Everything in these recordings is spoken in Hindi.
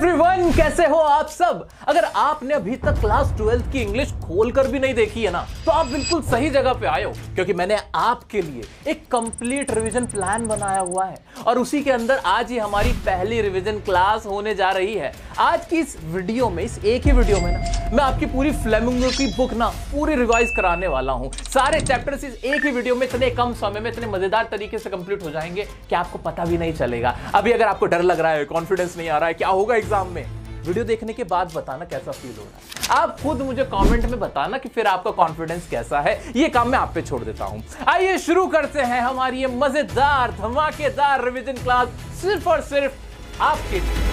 एवरीवन, कैसे हो आप सब। अगर आपने अभी तक क्लास 12th की इंग्लिश खोलकर भी नहीं देखी है ना, तो आप बिल्कुल सही जगह पे आए हो, क्योंकि मैंने आपके लिए एक कंप्लीट रिवीजन प्लान बनाया हुआ है और उसी के अंदर आज ही हमारी पहली रिवीजन क्लास होने जा रही है। आज की इस वीडियो में, इस एक ही वीडियो में ना, मैं आपकी पूरी फ्लेमिंगो की बुक ना पूरी रिवाइज कराने वाला हूं। सारे चैप्टर्स इस एक ही वीडियो में इतने कम समय में इतने मजेदार तरीके से कंप्लीट हो जाएंगे कि आपको पता भी नहीं चलेगा। अभी अगर आपको डर लग रहा है, कॉन्फिडेंस नहीं आ रहा है, क्या होगा एग्जाम में, वीडियो देखने के बाद बताना कैसा फील हो रहा है। आप खुद मुझे कमेंट में बताना कि फिर आपका कॉन्फिडेंस कैसा है। ये काम मैं आप पे छोड़ देता हूं। आइए शुरू करते हैं हमारी ये मजेदार धमाकेदार रिवीजन क्लास, सिर्फ और सिर्फ आपके लिए।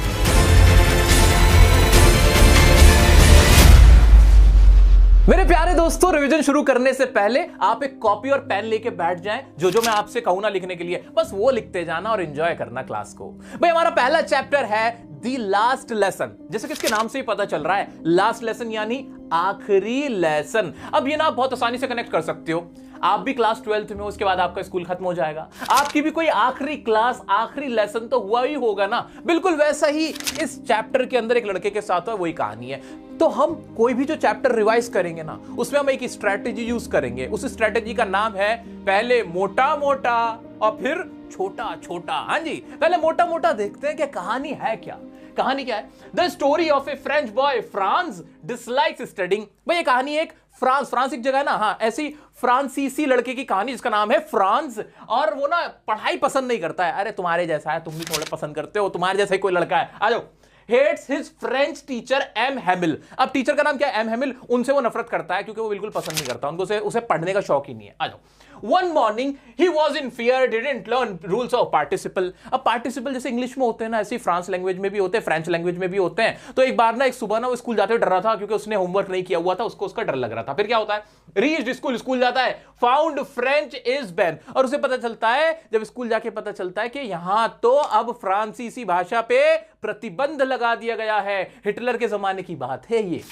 मेरे प्यारे दोस्तों, रिवीजन शुरू करने से पहले आप एक कॉपी और पेन लेके बैठ जाएं। जो मैं आपसे कहूं ना लिखने के लिए, बस वो लिखते जाना और एंजॉय करना क्लास को। भाई, हमारा पहला चैप्टर है दी लास्ट लेसन। जैसे कि इसके नाम से ही पता चल रहा है, लास्ट लेसन यानी आखिरी लेसन। अब ये ना आप बहुत आसानी से कनेक्ट कर सकते हो। आप भी क्लास 12th में हो, उसके बाद आपका स्कूल खत्म हो जाएगा, आपकी भी कोई आखिरी क्लास, आखिरी लेसन तो हुआ ही होगा ना। बिल्कुल वैसा ही इस चैप्टर के अंदर एक लड़के के साथ वही कहानी है। तो हम कोई भी जो चैप्टर रिवाइज करेंगे ना, उसमें हम एक स्ट्रैटेजी यूज करेंगे। उस स्ट्रैटेजी का नाम है पहले मोटा मोटा और फिर छोटा छोटा। हाँ जी, पहले मोटा मोटा देखते हैं कि कहानी है क्या। कहानी क्या है? The story of A French boy France dislikes studying. भाई, ये कहानी एक फ्रांस एक जगह है ना, हाँ, ऐसी फ्रांसीसी लड़के की कहानी जिसका नाम है फ्रांस, और वो ना पढ़ाई पसंद नहीं करता है। अरे तुम्हारे जैसा है, तुम भी थोड़े पसंद करते हो, तुम्हारे जैसा ही कोई लड़का है, आ जाओ। Hates his French teacher M. Hamel। अब टीचर का नाम क्या है? M. Hamel। उनसे वो नफरत करता है क्योंकि वो बिल्कुल पसंद नहीं करता उनको, उसे पढ़ने का शौक ही नहीं है। आ जाओ। One morning he was in fear, didn't learn rules of participle। अब पार्टिसिपल जैसे इंग्लिश में होते हैं ना, ऐसे फ्रांस लैंग्वेज में भी होते हैं, फ्रेंच लैंग्वेज में भी होते हैं। तो एक बार ना, एक सुबह ना वो स्कूल जाते हुए डर रहा था क्योंकि उसने होमवर्क नहीं किया हुआ था, उसको उसका डर लग रहा था। फिर क्या होता है? रीच्ड स्कूल जाता है, फाउंड फ्रेंच इज बैन, और उसे पता चलता है, जब स्कूल जाके पता चलता है कि यहां तो अब फ्रांसीसी भाषा पे प्रतिबंध लगा दिया गया है। हिटलर के जमाने की बात है ये।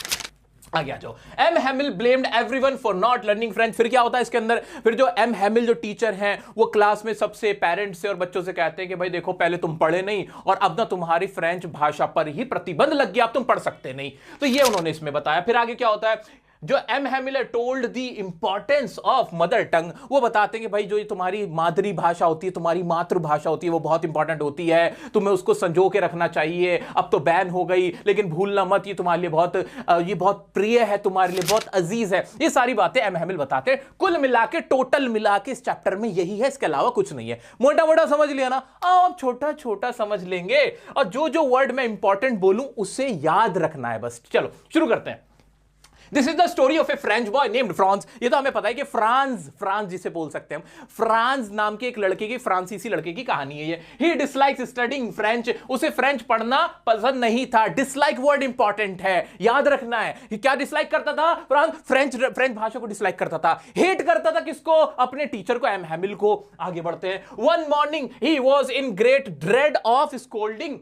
आगे आ जाओ। M Hamel blamed everyone for not learning French. फिर क्या होता है इसके अंदर? फिर जो एम हैमिल जो टीचर हैं, वो क्लास में सबसे पेरेंट्स से और बच्चों से कहते हैं कि भाई देखो, पहले तुम पढ़े नहीं और अब ना तुम्हारी फ्रेंच भाषा पर ही प्रतिबंध लग गया, अब तुम पढ़ सकते नहीं। तो ये उन्होंने इसमें बताया। फिर आगे क्या होता है? जो M Hamel told the importance of mother tongue, वो बताते हैं कि भाई जो तुम्हारी मादरी भाषा होती है, तुम्हारी मातृभाषा होती है, वो बहुत इंपॉर्टेंट होती है, तुम्हें उसको संजो के रखना चाहिए। अब तो बैन हो गई, लेकिन भूलना मत, ये तुम्हारे लिए बहुत प्रिय है, तुम्हारे लिए बहुत अजीज है। ये सारी बातें एम हैमिल बताते हैं। कुल मिला के, टोटल मिला के इस चैप्टर में यही है, इसके अलावा कुछ नहीं है। मोटा मोटा समझ लिया ना? आप छोटा छोटा समझ लेंगे, और जो वर्ड मैं इंपॉर्टेंट बोलूं उसे याद रखना है बस। चलो शुरू करते हैं। This is the story of A French boy named France. ये तो हमें पता है कि फ्रांस जिसे बोल सकते हैं हम, फ्रांस नाम के एक लड़के की, फ्रांसीसी लड़के की कहानी है ये। ही डिसलाइक्स स्टडिंग फ्रेंच। उसे फ्रेंच पढ़ना पसंद नहीं था। डिसलाइक वर्ड इंपॉर्टेंट है, याद रखना है। क्या डिसलाइक करता था फ्रेंच भाषा को डिसलाइक करता था। हेट करता था किसको? अपने टीचर को, एम हैमिल को। आगे बढ़ते हैं। One morning he was in great dread of scolding.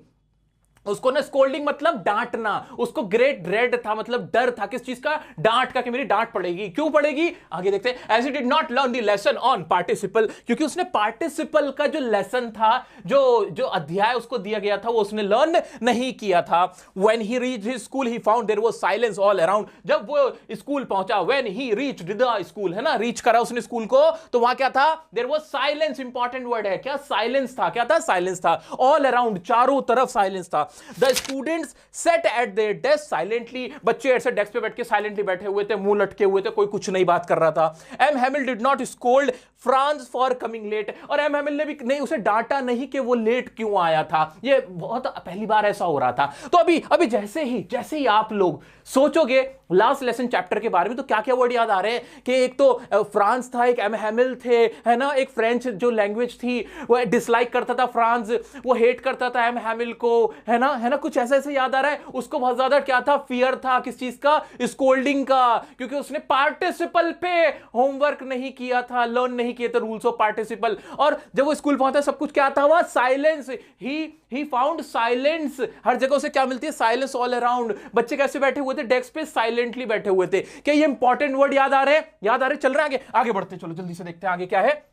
उसको ना, स्कोल्डिंग मतलब डांटना, उसको ग्रेट ड्रेड था, मतलब डर था। किस चीज का? डांट का, कि मेरी डांट पड़ेगी। क्यों पड़ेगी? आगे देखते हैं। As he did not learn the lesson on participle, क्योंकि उसने पार्टिसिपल का जो लेसन था, जो अध्याय उसको दिया गया था, वो उसने लर्न नहीं किया था। When he reached his school he found there was silence all around. जब वो स्कूल पहुंचा, when he reached the school, है ना, रीच करा उसने स्कूल को, तो वहां क्या था? There was silence. Important word है। क्या? साइलेंस था। क्या था? साइलेंस था। ऑल अराउंड, चारों तरफ साइलेंस था। The students sat at their desk silently। बच्चे ऐसे डेस्क पे बैठ के साइलेंटली बैठे हुए थे, मुंह लटके हुए थे, कोई कुछ नहीं बात कर रहा था। M Hamel did not scold Franz for coming late, और एम हैमिल ने भी नहीं, उसे डांटा नहीं कि वो लेट क्यों आया था। ये बहुत पहली बार ऐसा हो रहा था। तो अभी जैसे ही आप लोग सोचोगे लास्ट लेसन चैप्टर के बारे में, तो क्या क्या वर्ड याद आ रहे हैं? कि एक तो फ्रांस था, एक एम हैमिल थे, है ना, एक फ्रेंच जो लैंग्वेज थी वो डिसलाइक करता था फ्रांस, वो हेट करता था एम हैमिल को, है ना, कुछ ऐसा ऐसे याद आ रहा है। उसको बहुत ज्यादा क्या था? फियर था। किस चीज का? स्कोल्डिंग का, क्योंकि उसने पार्टिसिपल पे होमवर्क नहीं किया था, लर्न नहीं किए थे रूल्स ऑफ पार्टिसिपल। और जब वो स्कूल पहुंचा, सब कुछ क्या था? वह साइलेंस। He found silence. हर जगह से क्या मिलती है? Silence all around. बच्चे कैसे बैठे हुए थे? डेस्क पे साइलेंटली बैठे हुए थे। क्या ये इंपॉर्टेंट वर्ड याद आ रहे हैं? चल रहे हैं आगे बढ़ते, चलो जल्दी से देखते हैं आगे क्या है।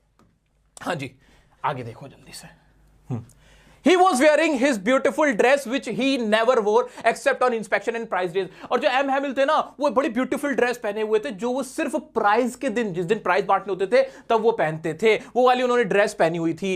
हाँ जी, आगे देखो जल्दी से। He was wearing his beautiful dress which he never wore except on inspection and prize days. और जो एम हैमिल थे ना, वो बड़ी ब्यूटीफुल ड्रेस पहने हुए थे जो वो सिर्फ प्राइज के दिन, जिस दिन प्राइज बांटने होते थे तब वो पहनते थे, वो वाली उन्होंने ड्रेस पहनी हुई थी.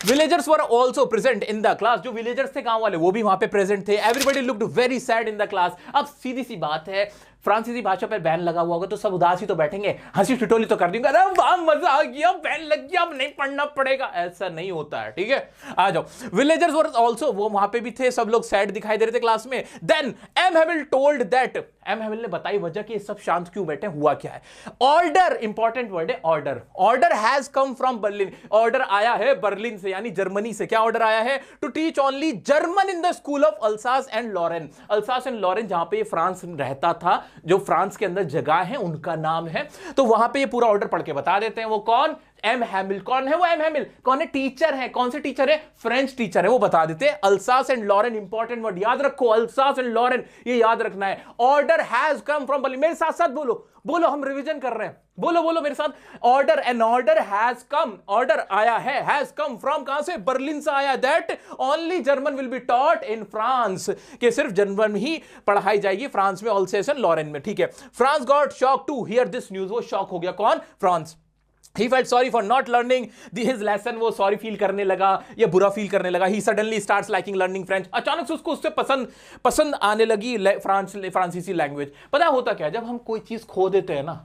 Villagers were also present in the class. जो विलेजर्स थे गांव वाले वो भी वहां पे प्रेजेंट थे. Everybody looked very sad in the class. अब सीधी सी बात है, फ्रांसीसी भाषा पर बैन लगा हुआ होगा तो सब उदास ही तो बैठेंगे, हंसी ठिठोली तो कर देंगे, अरे वाह मजा आ गया, बैन लग गया, अब नहीं पढ़ना पड़ेगा. ऐसा नहीं होता है, ठीक है. आ जाओ. विलेजर्स वर आल्सो, वो वहां पे भी थे, सब लोग सैड दिखाई दे रहे थे क्लास में. Then M Hamel told that, M Hamel ने बताई वजह कि सब शांत क्यों बैठे, हुआ क्या है. ऑर्डर, इंपॉर्टेंट वर्ड है order. Order has come from Berlin. Order आया है बर्लिन से, यानी जर्मनी से. क्या ऑर्डर आया है? To teach only German in the school of Alsace and Lorraine. Alsace and Lorraine जहां पे फ्रांस रहता था, जो फ्रांस के अंदर जगह है उनका नाम है, तो वहां पे ये पूरा ऑर्डर पढ़ के बता देते हैं. वो कौन? एम हैमिल. कौन है वो एम हैमिल? कौन है? टीचर है. कौन से टीचर है? फ्रेंच टीचर है. वो बता देते हैं. Alsace and Lorraine, important word याद रखो, अल्सास एंड लॉरेन, ये याद रखना है. Order has come from Berlin. मेरे साथ साथ बोलो, बोलो, हम रिवीजन कर रहे हैं, बोलो बोलो मेरे साथ. Order, an order has come, order आया है, हैज कम फ्रॉम, कहां से? बर्लिन से आया. That only German will be taught in France, कि सिर्फ जर्मन ही पढ़ाई जाएगी फ्रांस में, अल्सास एंड लॉरेन में, ठीक है. Franz got shock to hear this news. वो शॉक हो गया. कौन? Franz. He felt sorry for not learning his lesson. वो सॉरी फील करने लगा या बुरा फील करने लगा. He suddenly starts liking learning French. अचानक से उसको उससे पसंद आने लगी फ्रांसीसी लैंग्वेज. पता होता क्या, जब हम कोई चीज खो देते हैं ना,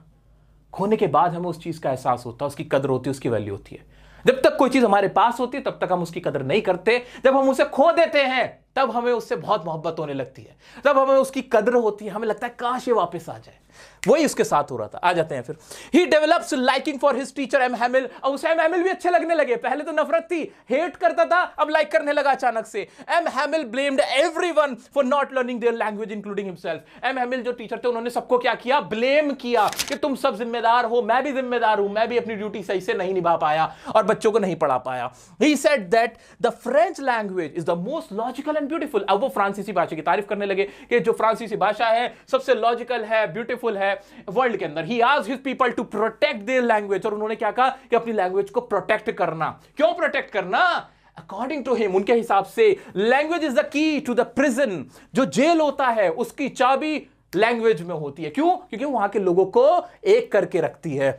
खोने के बाद हमें उस चीज का एहसास होता है, उसकी कदर होती है, उसकी वैल्यू होती है. जब तक कोई चीज हमारे पास होती है तब तक हम उसकी कदर नहीं करते. जब हम उसे खो देते हैं तब हमें उससे बहुत मोहब्बत होने लगती है, तब हमें उसकी कदर होती है, हमें लगता है काश ये वापस आ जाए. वही उसके साथ हो रहा था. आ जाते हैं फिर. He develops liking for his teacher M Hamel. अब उसे एम हैमिल भी अच्छे लगने लगे. पहले तो नफरत थी, हेट करता था, अब लाइक करने लगा अचानक से. M Hamel blamed everyone for not learning their language including himself. M Hamel जो टीचर थे उन्होंने सबको क्या किया? ब्लेम किया कि तुम सब जिम्मेदार हो, मैं भी जिम्मेदार हूं, मैं भी अपनी ड्यूटी सही से नहीं निभा पाया और बच्चों को नहीं पढ़ा पाया. He said that the French language is the most logical and beautiful. अब वो फ्रांसीसी भाषा की तारीफ करने लगे कि जो फ्रांसीसी भाषा है सबसे लॉजिकल है, ब्यूटीफुल है वर्ल्ड के अंदर. He asked his people to protect their language. और उन्होंने क्या कहा कि अपनी लैंग्वेज को प्रोटेक्ट करना. क्यों प्रोटेक्ट करना? अकॉर्डिंग टू हिम, उनके हिसाब से, language is the key to the prison. जो जेल होता है उसकी चाबी लैंग्वेज में होती है. क्यों? क्योंकि वहां के लोगों को एक करके रखती है.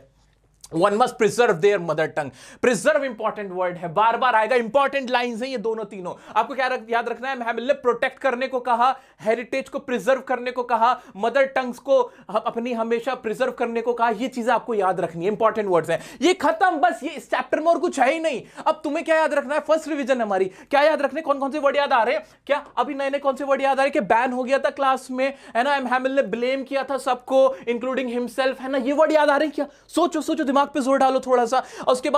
One must preserve their mother tongue. Preserve important word है, बार बार आएगा. इंपॉर्टेंट लाइंस हैं ये दोनों तीनों. आपको क्या याद रखना है? हैमिल ने प्रोटेक्ट करने को कहा, हेरिटेज को प्रिजर्व करने को कहा, मदर टंग्स को अपनी हमेशा प्रिजर्व करने को कहा. ये चीजें आपको याद रखनी है, इंपॉर्टेंट वर्ड्स हैं. ये खत्म, बस ये इस चैप्टर में और कुछ है ही नहीं. अब तुम्हें क्या याद रखना है? फर्स्ट रिवीजन हमारी. क्या याद रखने? कौन कौन से वर्ड याद आ रहे हैं? क्या अभी नए नए कौन से वर्ड याद आ रहे हैं कि बैन हो गया था क्लास में, है ना? हैमिल ने ब्लेम किया था सबको इंक्लूडिंग हिमसेल्फ, है ना? ये वर्ड याद आ रहे हैं क्या? सोचो सोचो, दिमाग पे जोर डालो थोड़ा सा. उसके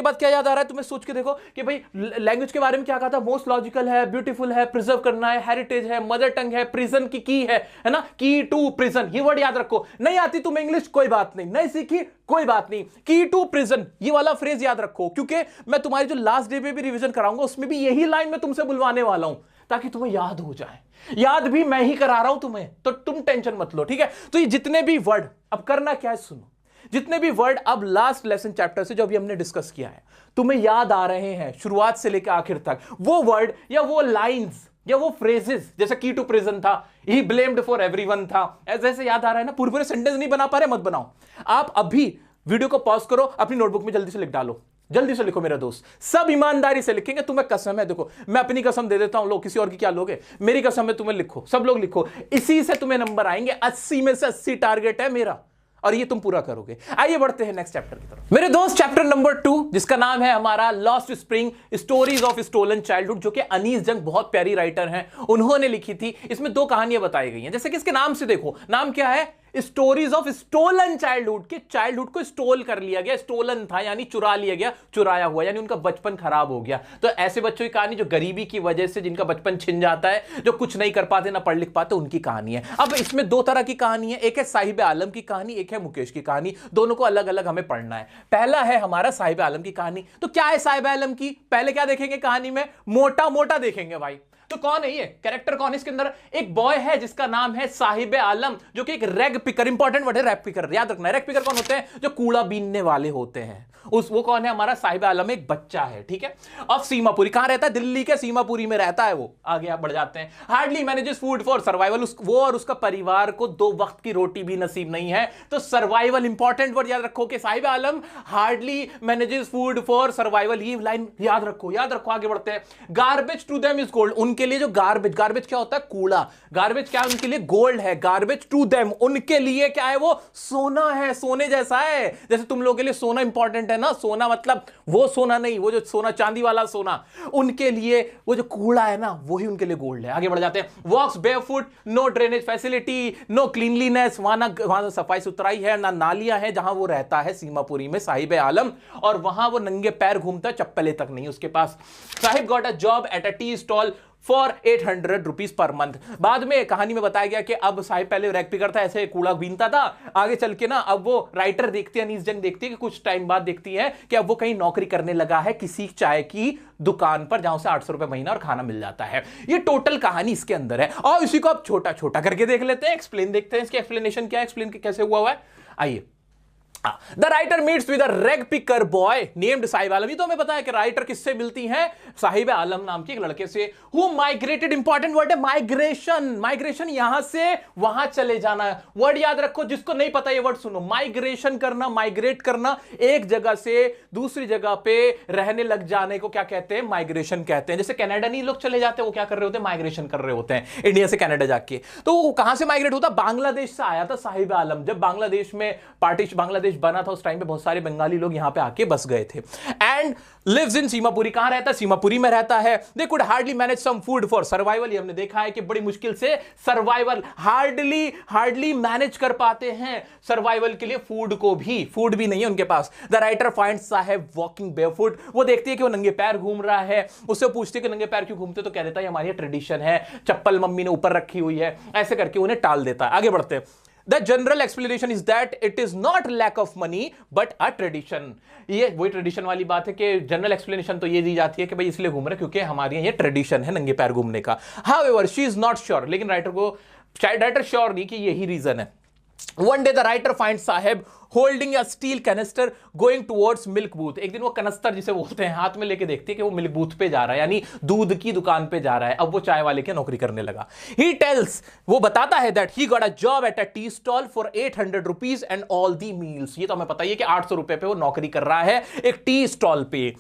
बाद क्या याद आ रहा है? तुम्हें सोच के देखो कि भाई लैंग्वेज के बारे में क्या कहा था? मोस्ट लॉजिकल है, ब्यूटीफुल है, प्रिजर्व करना है, हेरिटेज है, मदर टंग है, प्रिजन की है ना? की टू प्रिजन. ये वर्ड याद रखो. नहीं आती तुम्हें इंग्लिश, कोई बात नहीं, नहीं सीखी कोई बात नहीं. की टू प्रिजन, ये वाला फ्रेज याद रखो, क्योंकि मैं तुम्हारी जो लास्ट डे पे भी रिवीजन कराऊंगा उसमें भी यही लाइन मैं तुमसे बुलवाने वाला हूं, ताकि तुम्हें याद हो जाए. याद भी मैं ही करा रहा हूं तुम्हें, तो तुम टेंशन मत लो, ठीक है? तो ये जितने भी वर्ड, अब करना क्या है, सुनो. जितने भी वर्ड अब लास्ट लेसन चैप्टर से जो अभी हमने डिस्कस किया है तुम्हें याद आ रहे हैं शुरुआत से लेकर आखिर तक, वो वर्ड या वो लाइंस या वो फ्रेजेस, जैसे की टू प्रिजन था, ही ब्लेम्ड फॉर एवरीवन था, ऐसे याद आ रहा है ना? पूरे सेंटेंस नहीं बना पा रहे, मत बनाओ. आप अभी वीडियो को पॉज करो, अपनी नोटबुक में जल्दी से लिख डालो. जल्दी से लिखो मेरा दोस्त, सब ईमानदारी से लिखेंगे. तुम्हें कसम है, देखो मैं अपनी कसम दे देता हूं, लोग किसी और की क्या लोगे, मेरी कसम है, तुम्हें लिखो, सब लोग लिखो. इसी से तुम्हें नंबर आएंगे. 80 में से 80 टारगेट है मेरा, और ये तुम पूरा करोगे. आइए बढ़ते हैं नेक्स्ट चैप्टर की तरफ. मेरे दोस्त, चैप्टर नंबर 2 जिसका नाम है हमारा lost spring, stories of stolen childhood, जो कि अनीस जंग बहुत प्यारी राइटर हैं, उन्होंने लिखी थी. इसमें 2 कहानियां बताई गई हैं. जैसे कि इसके नाम से देखो, नाम क्या है? Stories of stolen childhood. के चाइल्डहुड को स्टोल कर लिया गया, स्टोलन था यानी चुरा लिया गया, चुराया हुआ, यानी उनका बचपन खराब हो गया. तो ऐसे बच्चों की कहानी जो गरीबी की वजह से जिनका बचपन छिन जाता है, जो कुछ नहीं कर पाते, ना पढ़ लिख पाते, उनकी कहानी है. अब इसमें 2 तरह की कहानी है. एक है साहिब आलम की कहानी, एक है मुकेश की कहानी. दोनों को अलग अलग हमें पढ़ना है. पहला है हमारा साहिब आलम की कहानी. तो क्या है साहिब आलम की? पहले क्या देखेंगे कहानी में? मोटा मोटा देखेंगे भाई. तो कौन है ये कैरेक्टर, कौन है इसके अंदर? एक बॉय है जिसका नाम है साहिब आलम, जो कि एक रैग पिकर, इंपॉर्टेंट वर्ड है रैग पिकर, याद रखना। रैग पिकर कौन होते हैं? जो कूड़ा बीनने वाले होते हैं। वो कौन है? हमारा साहिब आलम एक बच्चा है, ठीक है। अब सीमापुरी कहां रहता है? दिल्ली के सीमापुरी में रहता है वो। आगे आप बढ़ जाते हैं। Hardly manages food for survival, वो और उसका परिवार को 2 वक्त की रोटी भी नसीब नहीं है। तो सर्वाइवल, इंपॉर्टेंट वर्ड याद रखो कि Saheb Alam hardly manages food for survival, ये लाइन याद रखो, याद रखो। आगे बढ़ते हैं। Garbage to them is gold, उनके लिए जो गार्बेज, गार्बेज क्या होता है? कूड़ा। गार्बेज क्या है? उनके लिए गोल्ड है। गार्बेज टू देम, उनके लिए क्या है? वो सोना है, सोने जैसा है। जैसे तुम लोगों के लिए सोना इंपॉर्टेंट है ना, सोना मतलब वो सोना नहीं, वो जो सोना चांदी वाला सोना, उनके लिए वो जो कूड़ा है ना, वही उनके लिए गोल्ड है। आगे बढ़ जाते हैं। Walks barefoot, no drainage facility, no cleanliness, वहां सफाई सुथराई है ना, नालियां हैं जहां वो रहता है सीमापुरी में साहिब आलम, और वहां वो नंगे पैर घूमता है, चप्पलें तक नहीं उसके पास। Saheb got a job at a tea stall for 800 rupees per month. बाद में कहानी में बताया गया कि अब साहिब पहले रैग पिकर था, ऐसे कूड़ा बीनता था। आगे चल के ना अब वो राइटर देखती है, अनीस जंग देखती है कि कुछ टाइम बाद देखती है कि अब वो कहीं नौकरी करने लगा है किसी चाय की दुकान पर, जहां से 800 रुपए महीना और खाना मिल जाता है। ये टोटल कहानी इसके अंदर है, और इसी को आप छोटा छोटा करके देख लेते हैं, एक्सप्लेन देखते हैं, इसकी एक्सप्लेनेशन क्या है, एक्सप्लेन कैसे हुआ है। आइए। The writer meets with a rag picker boy named Saheb Alam. ये तो हमें पता है कि राइटर किससे मिलती हैं? साहिब आलम नाम के एक लड़के से। हु माइग्रेटेड, इंपॉर्टेंट वर्ड है माइग्रेशन। माइग्रेशन यहां से वहां चले जाना है, वर्ड याद रखो। जिसको नहीं पता ये वर्ड सुनो, माइग्रेशन करना, माइग्रेट करना, एक जगह से दूसरी जगह पे रहने लग जाने को क्या कहते हैं? माइग्रेशन कहते हैं। जैसे कनाडा नहीं लोग चले जाते, वो क्या कर रहे होते हैं? माइग्रेशन कर रहे होते हैं इंडिया से कनाडा जाके। तो वो कहां से माइग्रेट होता? बांग्लादेश से आया था साहिब आलम। जब बांग्लादेश में बांग्लादेश बना था उस टाइम पे बहुत सारे बंगाली लोग यहां पे आके बस गए थे। And lives in Seemapuri. कहां रहता है? सीमापुरी में रहता है। They could hardly manage some food for survival. ये हमने देखा है कि बड़ी मुश्किल से सर्वाइवल, हार्डली मैनेज कर पाते हैं सर्वाइवल के लिए। फूड भी नहीं है उनके पास। The writer finds Saheb walking barefoot. वो देखती है कि वो नंगे पैर घूम रहा है, उससे पूछती है कि नंगे पैर क्यों घूमते, तो कह देता है हमारी ट्रेडिशन है, चप्पल मम्मी ने ऊपर रखी हुई है, ऐसे करके उन्हें टाल देता है। आगे बढ़ते हैं। The general explanation is that it is not lack of money but a tradition। ये वही ट्रेडिशन वाली बात है कि जनरल एक्सप्लेनेशन तो ये दी जाती है कि भाई इसलिए घूम रहे क्योंकि हमारे यहाँ ये ट्रेडिशन है नंगे पैर घूमने का। However, she is not sure, लेकिन राइटर श्योर नहीं कि यही रीजन है। One day the writer finds Sahib holding a steel canister going towards milk booth। एक दिन वो कनस्तर जिसे बोलते हैं हाथ में लेके देखती है कि वो मिल्क बूथ पे जा रहा है, यानी दूध की दुकान पे जा रहा है। अब वो चाय वाले की नौकरी करने लगा। He tells, वो बताता है that he got a job at a tea stall for 800 rupees and all the meals। ये तो हमें पता ही है कि 800 रुपए पे वो नौकरी कर रहा है एक टी स्टॉल पे।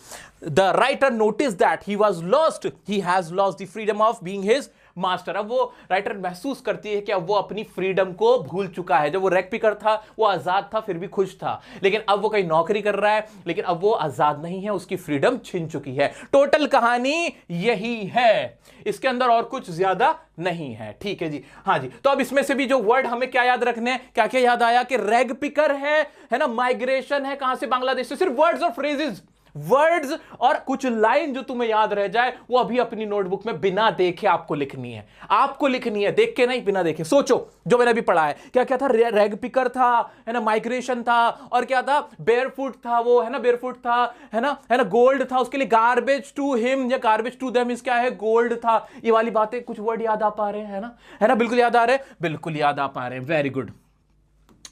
The writer noticed that he has lost the freedom of being his master. अब वो राइटर महसूस करती है कि अब वो अपनी फ्रीडम को भूल चुका है। जब वो रैग पिकर था वो आजाद था, फिर भी खुश था, लेकिन अब वो कहीं नौकरी कर रहा है, लेकिन अब वो आजाद नहीं है, उसकी फ्रीडम छिन चुकी है। टोटल कहानी यही है, इसके अंदर और कुछ ज्यादा नहीं है। ठीक है जी, हाँ जी। तो अब इसमें से भी जो वर्ड हमें क्या याद रखने हैं, क्या क्या याद आया कि रैग पिकर है ना, माइग्रेशन है, कहां से? बांग्लादेश से। सिर्फ वर्ड्स और फ्रेजेस, वर्ड्स और कुछ लाइन जो तुम्हें याद रह जाए वो अभी अपनी नोटबुक में बिना देखे आपको लिखनी है। आपको लिखनी है, देख के नहीं, बिना देखे। सोचो जो मैंने अभी पढ़ा है, क्या क्या था? रैग पिकर था, है ना, माइग्रेशन था, और क्या था? बेयरफुट था वो, है ना, बेयरफुट था, है ना, गोल्ड था, उसके लिए गार्बेज टू हिम या गार्बेज टू देम इस क्या है? गोल्ड था। ये वाली बातें कुछ वर्ड याद आ पा रहे हैं? है ना, बिल्कुल याद आ रहे हैं, बिल्कुल याद आ पा रहे हैं। Very good.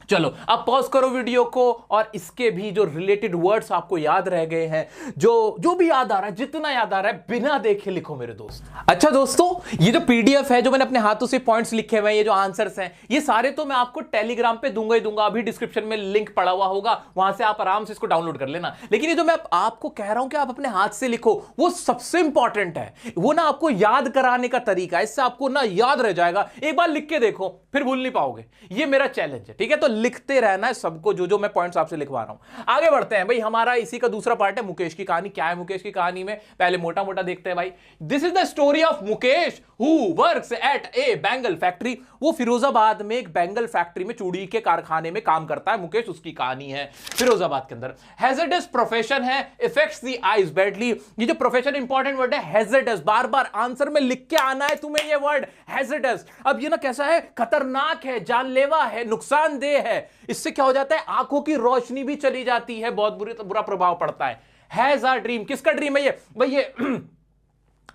चलो अब पॉज करो वीडियो को, और इसके भी जो रिलेटेड वर्ड्स आपको याद रह गए हैं, जो भी याद आ रहा है, जितना याद आ रहा है, बिना देखे लिखो मेरे दोस्त। अच्छा दोस्तों, ये जो पीडीएफ है, जो मैंने अपने हाथों से पॉइंट्स लिखे हुए हैं, ये जो आंसर्स हैं, ये सारे तो मैं आपको टेलीग्राम पे दूंगा ही दूंगा। अभी डिस्क्रिप्शन में लिंक पड़ा हुआ होगा, वहां से आप आराम से इसको डाउनलोड कर लेना। लेकिन ये जो मैं आपको कह रहा हूं कि आप अपने हाथ से लिखो, वो सबसे इंपॉर्टेंट है। वो ना आपको याद कराने का तरीका है, इससे आपको ना याद रह जाएगा। एक बार लिख के देखो, फिर भूल नहीं पाओगे। ये मेरा चैलेंज है, ठीक है? तो लिखते रहना है सबको, जो मैं पॉइंट्स आपसे लिखवा रहा हूं। आगे बढ़ते हैं भाई, हमारा इसी का दूसरा पार्ट है मुकेश की कहानी। क्या है मुकेश की कहानी में? पहले मोटा मोटा देखते हैं भाई। This is the story of Mukesh who works at A bangle factory. वो फिरोजाबाद में एक बैंगल फैक्ट्री में, चूड़ी के कारखाने में काम करता है मुकेश। उसकी कहानी है फिरोजाबाद के अंदर। हैजर्डस प्रोफेशन है, इफेक्ट्स द आईज बैडली। ये जो प्रोफेशन इंपॉर्टेंट वर्ड है, हैजर्डस। बार बार आंसर में लिख के आना है तुम्हें ये वर्ड, हैजर्डस। अब ये ना कैसा है? खतरनाक है, जानलेवा है, नुकसानदेह है। इससे क्या हो जाता है? आंखों की रोशनी भी चली जाती है, बहुत बुरा प्रभाव पड़ता है। Has a dream. किसका ड्रीम है ये भाई? ये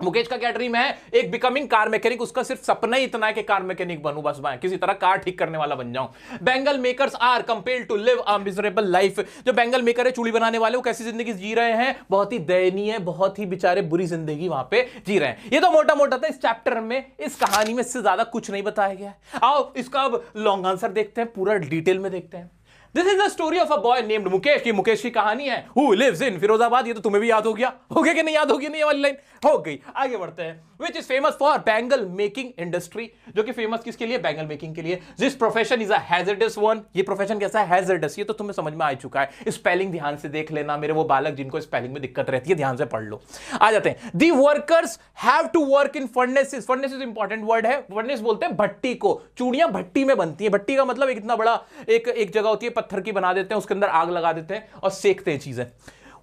मुकेश का क्या ड्रीम है? एक बिकमिंग कार मैकेनिक। उसका सिर्फ सपना ही इतना है कि कार मैकेनिक बनूं, बस मैं किसी तरह कार ठीक करने वाला बन जाऊं। Bangle makers are compelled to live a miserable life. जो बेंगल मेकर है, चूड़ी बनाने वाले, वो कैसी जिंदगी जी रहे हैं? बहुत ही दयनीय, बहुत ही बेचारे बुरी जिंदगी वहां पे जी रहे हैं। ये तो मोटा मोटा था इस चैप्टर में, इस कहानी में इससे ज्यादा कुछ नहीं बताया गया है। आओ इसका अब लॉन्ग आंसर देखते हैं, पूरा डिटेल में देखते हैं। This is the story of a boy named Mukesh. की मुकेश की कहानी है, हु लिव्स इन फिरोजाबाद। ये तो तुम्हें भी याद हो गया, हो गया कि नहीं याद होगी? नहीं, ये वाली लाइन हो गई। आगे बढ़ते हैं। Which is famous for bangle making industry. जो कि फेमस किसके लिए? बैंगल मेकिंग के लिए। This profession is a hazardous one. ये प्रोफेशन कैसा है? हैजर्डस। ये तो तुम्हें समझ में आ चुका है। स्पेलिंग ध्यान से देख लेना, मेरे वो बालक जिनको स्पेलिंग में दिक्कत रहती है, ध्यान से पढ़ लो। आ जाते हैं। The workers have to work in furnaces. Furnaces important word है। फर्नेस बोलते हैं भट्टी को। चूड़ियां भट्टी में बनती है। भट्टी का मतलब एक इतना बड़ा एक जगह होती है, पत्थर की बना देते हैं, उसके अंदर आग लगा देते हैं और सेकते हैं चीजें।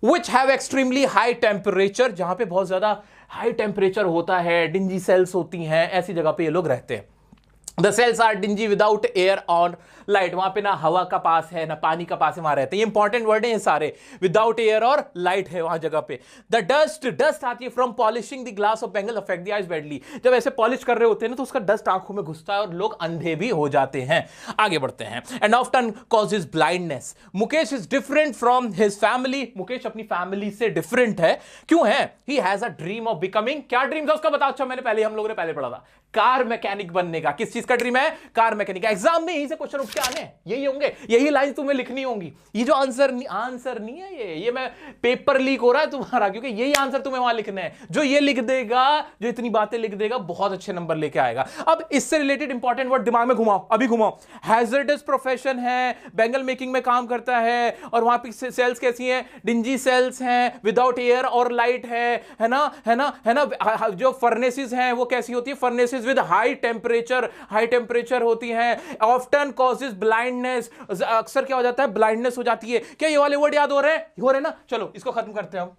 Which have extremely high temperature, जहां पे बहुत ज्यादा हाई टेम्परेचर होता है, डिंजी सेल्स होती हैं, ऐसी जगह पे ये लोग रहते हैं। The cells are dingy without air और लाइट। वहां पे ना हवा का पास है ना पानी का पास है, वहां रहते हैं। ये इंपॉर्टेंट वर्ड है ये सारे। विदाउट एयर और लाइट है वहां जगह पे। द डस्ट आती है from polishing the glass of Bengal affect the eyes badly. जब ऐसे पॉलिश कर रहे होते हैं ना, तो उसका डस्ट आंखों में घुसता है और लोग अंधे भी हो जाते हैं। आगे बढ़ते हैं। And often causes blindness. Mukesh is different from his family. Mukesh अपनी फैमिली से डिफरेंट है। क्यों है? He has a dream of becoming. क्या ड्रीम था उसका बताओ? अच्छा, हम लोगों ने पहले पढ़ा था, कार मैकेनिक बनने का। किस चीज का ड्रीम है? Car mechanic. एग्जाम में यही से क्वेश्चन उठ के आने, यही होंगे, यही लाइन तुम्हें लिखनी होंगी। ये जो आंसर नहीं है, ये मैं पेपर लीक हो रहा है तुम्हारा, क्योंकि यही आंसर तुम्हें वहां लिखना है। जो ये लिख देगा, जो इतनी बातें लिख देगा, बहुत अच्छे नंबर लेके आएगा। अब इससे रिलेटेड इंपॉर्टेंट वर्ड दिमाग में घुमाओ, अभी घुमाओ। हैजर्डस प्रोफेशन है, बेंगल मेकिंग में काम करता है, और वहां पे सेल्स कैसी हैं? डिंजी सेल्स हैं, विदाउट एयर और लाइट है ना। जो फर्नेसेस हैं वो कैसी होती है? फर्नेसेस विद हाई टेम्परेचर होती हैं। Often causes blindness. अक्सर क्या हो जाता है? ब्लाइंडनेस हो जाती है। क्या ये वाले वर्ड याद हो रहे हैं ना? चलो इसको खत्म करते हैं हम।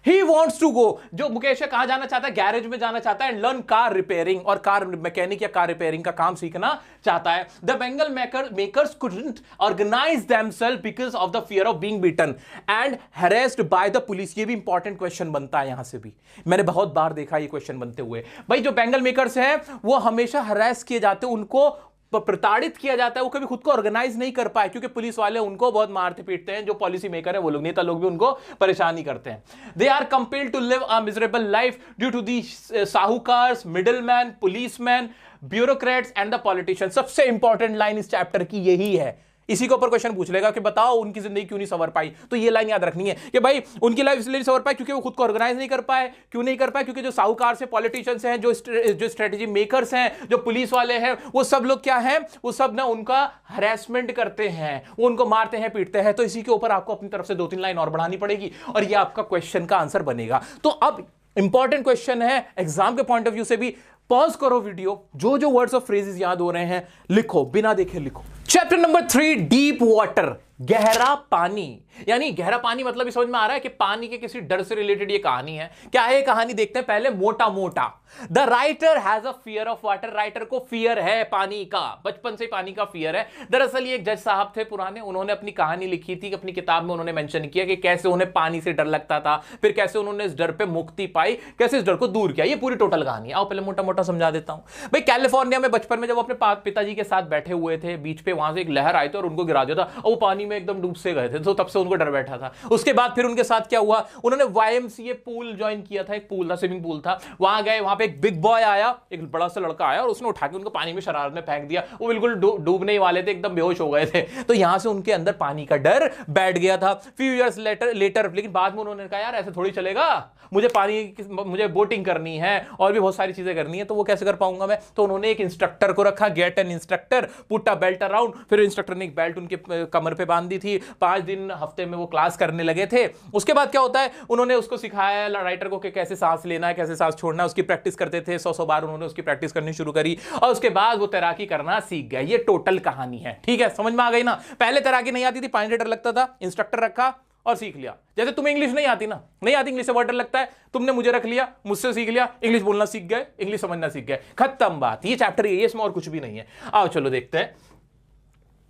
He wants to go, जो मुकेश है, कहां जाना चाहता है? गैरेज में जाना चाहता है, एंड लर्न कार रिपेयरिंग, और कार मैकेनिक या कार रिपेयरिंग का काम सीखना चाहता है। The Bengal makers couldn't organize themselves because of the fear of being beaten and harassed by the police। ये भी इंपॉर्टेंट क्वेश्चन बनता है यहां से भी, मैंने बहुत बार देखा ये क्वेश्चन बनते हुए। भाई जो बेंगल मेकर्स हैं वो हमेशा हरास किए जाते हैं, उनको प्रताड़ित किया जाता है, वो कभी खुद को ऑर्गेनाइज नहीं कर पाए, क्योंकि पुलिस वाले उनको बहुत मारते पीटते हैं। जो पॉलिसी मेकर है वो लोग, नेता लोग भी उनको परेशान ही करते हैं। They are compelled to live a miserable life due to the sahukars, middleman, policeman, bureaucrats and the politician. सबसे इंपॉर्टेंट लाइन इस चैप्टर की यही है। इसी के ऊपर क्वेश्चन पूछ लेगा कि बताओ उनकी जिंदगी क्यों नहीं संवर पाई, तो ये लाइन याद रखनी है कि भाई उनकी लाइफ इसलिए संवर पाई क्योंकि वो खुद को ऑर्गेनाइज नहीं कर पाए। क्यों नहीं कर पाए? क्योंकि जो साहूकार से पॉलिटिशियंस हैं, जो स्ट्रेटेजी मेकर्स हैं, जो पुलिस वाले हैं, वो सब लोग क्या हैं? वो सब ना उनका हरेसमेंट करते हैं, वो उनको मारते हैं, पीटते हैं। तो इसी के ऊपर आपको अपनी तरफ से 2-3 लाइन और बढ़ानी पड़ेगी और ये आपका क्वेश्चन का आंसर बनेगा। तो अब इंपॉर्टेंट क्वेश्चन है एग्जाम के पॉइंट ऑफ व्यू से भी। पॉज करो वीडियो, जो वर्ड्स ऑफ फ्रेजेस याद हो रहे हैं लिखो, बिना देखे लिखो। चैप्टर नंबर 3, डीप वाटर, गहरा पानी। यानी गहरा पानी मतलब समझ में आ रहा है कि पानी के किसी डर से रिलेटेड ये कहानी है। क्या है ये कहानी? देखते हैं पहले मोटा मोटा। The writer has a fear of water. Writer को फियर है पानी का, बचपन से पानी का फियर है। दरअसल ये एक जज साहब थे पुराने, उन्होंने अपनी कहानी लिखी थी, अपनी किताब में उन्होंने मेंशन किया कि कैसे उन्हें पानी से डर लगता था, फिर कैसे उन्होंने इस डर पे मुक्ति पाई, कैसे इस डर को दूर किया। ये पूरी टोटल कहानी। आओ पहले मोटा मोटा समझा देता हूं। भाई कैलिफोर्निया में बचपन में जब अपने पिताजी के साथ बैठे हुए थे बीच पे, वहां से एक लहर आई थी और उनको गिरा दिया था, और वो पानी में एकदम डूब से गए थे। तो तब से उनको डर बैठा था। उसके बाद फिर उनके साथ क्या हुआ? उन्होंने YMCA पूल ज्वाइन किया था, एक पूल था, स्विमिंग पूल था। वहां गए, वहां पे एक बिग बॉय आया, एक बड़ा सा लड़का आया और उसने उठा के उनको पानी में शरारत में फेंक दिया। वो बिल्कुल डूबने ही वाले थे, एकदम बेहोश हो गए थे। तो यहां से उनके अंदर पानी का डर बैठ गया था। फ्यू इयर्स लेटर, लेकिन बाद में उन्होंने कहा यार ऐसे थोड़ी चलेगा, मुझे बोटिंग करनी है और भी बहुत सारी चीजें करनी है, तो वो कैसे कर पाऊंगा मैं? तो उन्होंने एक इंस्ट्रक्टर को रखा, get an instructor, put a belt around. फिर इंस्ट्रक्टर ने एक बेल्ट उनके कमर पे बांध दी थी। 5 दिन हफ्ते में वो क्लास करने लगे थे। उसके बाद क्या होता है? उन्होंने उसको सिखाया राइटर को कि कैसे सांस लेना है, कैसे सांस छोड़ना है, उसकी प्रैक्टिस करते थे। 100 बार उन्होंने उसकी प्रैक्टिस करनी शुरू करी और उसके बाद वो तैराकी करना सीख गए। ये टोटल कहानी है, ठीक है? समझ में आ गई ना? पहले तैराकी नहीं आती थी, पानी से डर लगता था, इंस्ट्रक्टर रखा और सीख लिया। जैसे तुम्हें इंग्लिश नहीं आती ना, नहीं आती, इंग्लिश से बहुत डर लगता है, तुमने मुझे रख लिया, मुझसे सीख लिया, इंग्लिश बोलना सीख गए, इंग्लिश समझना सीख गए, खत्म बात। ये चैप्टर ये, इसमें और कुछ भी नहीं है। आओ चलो देखते हैं।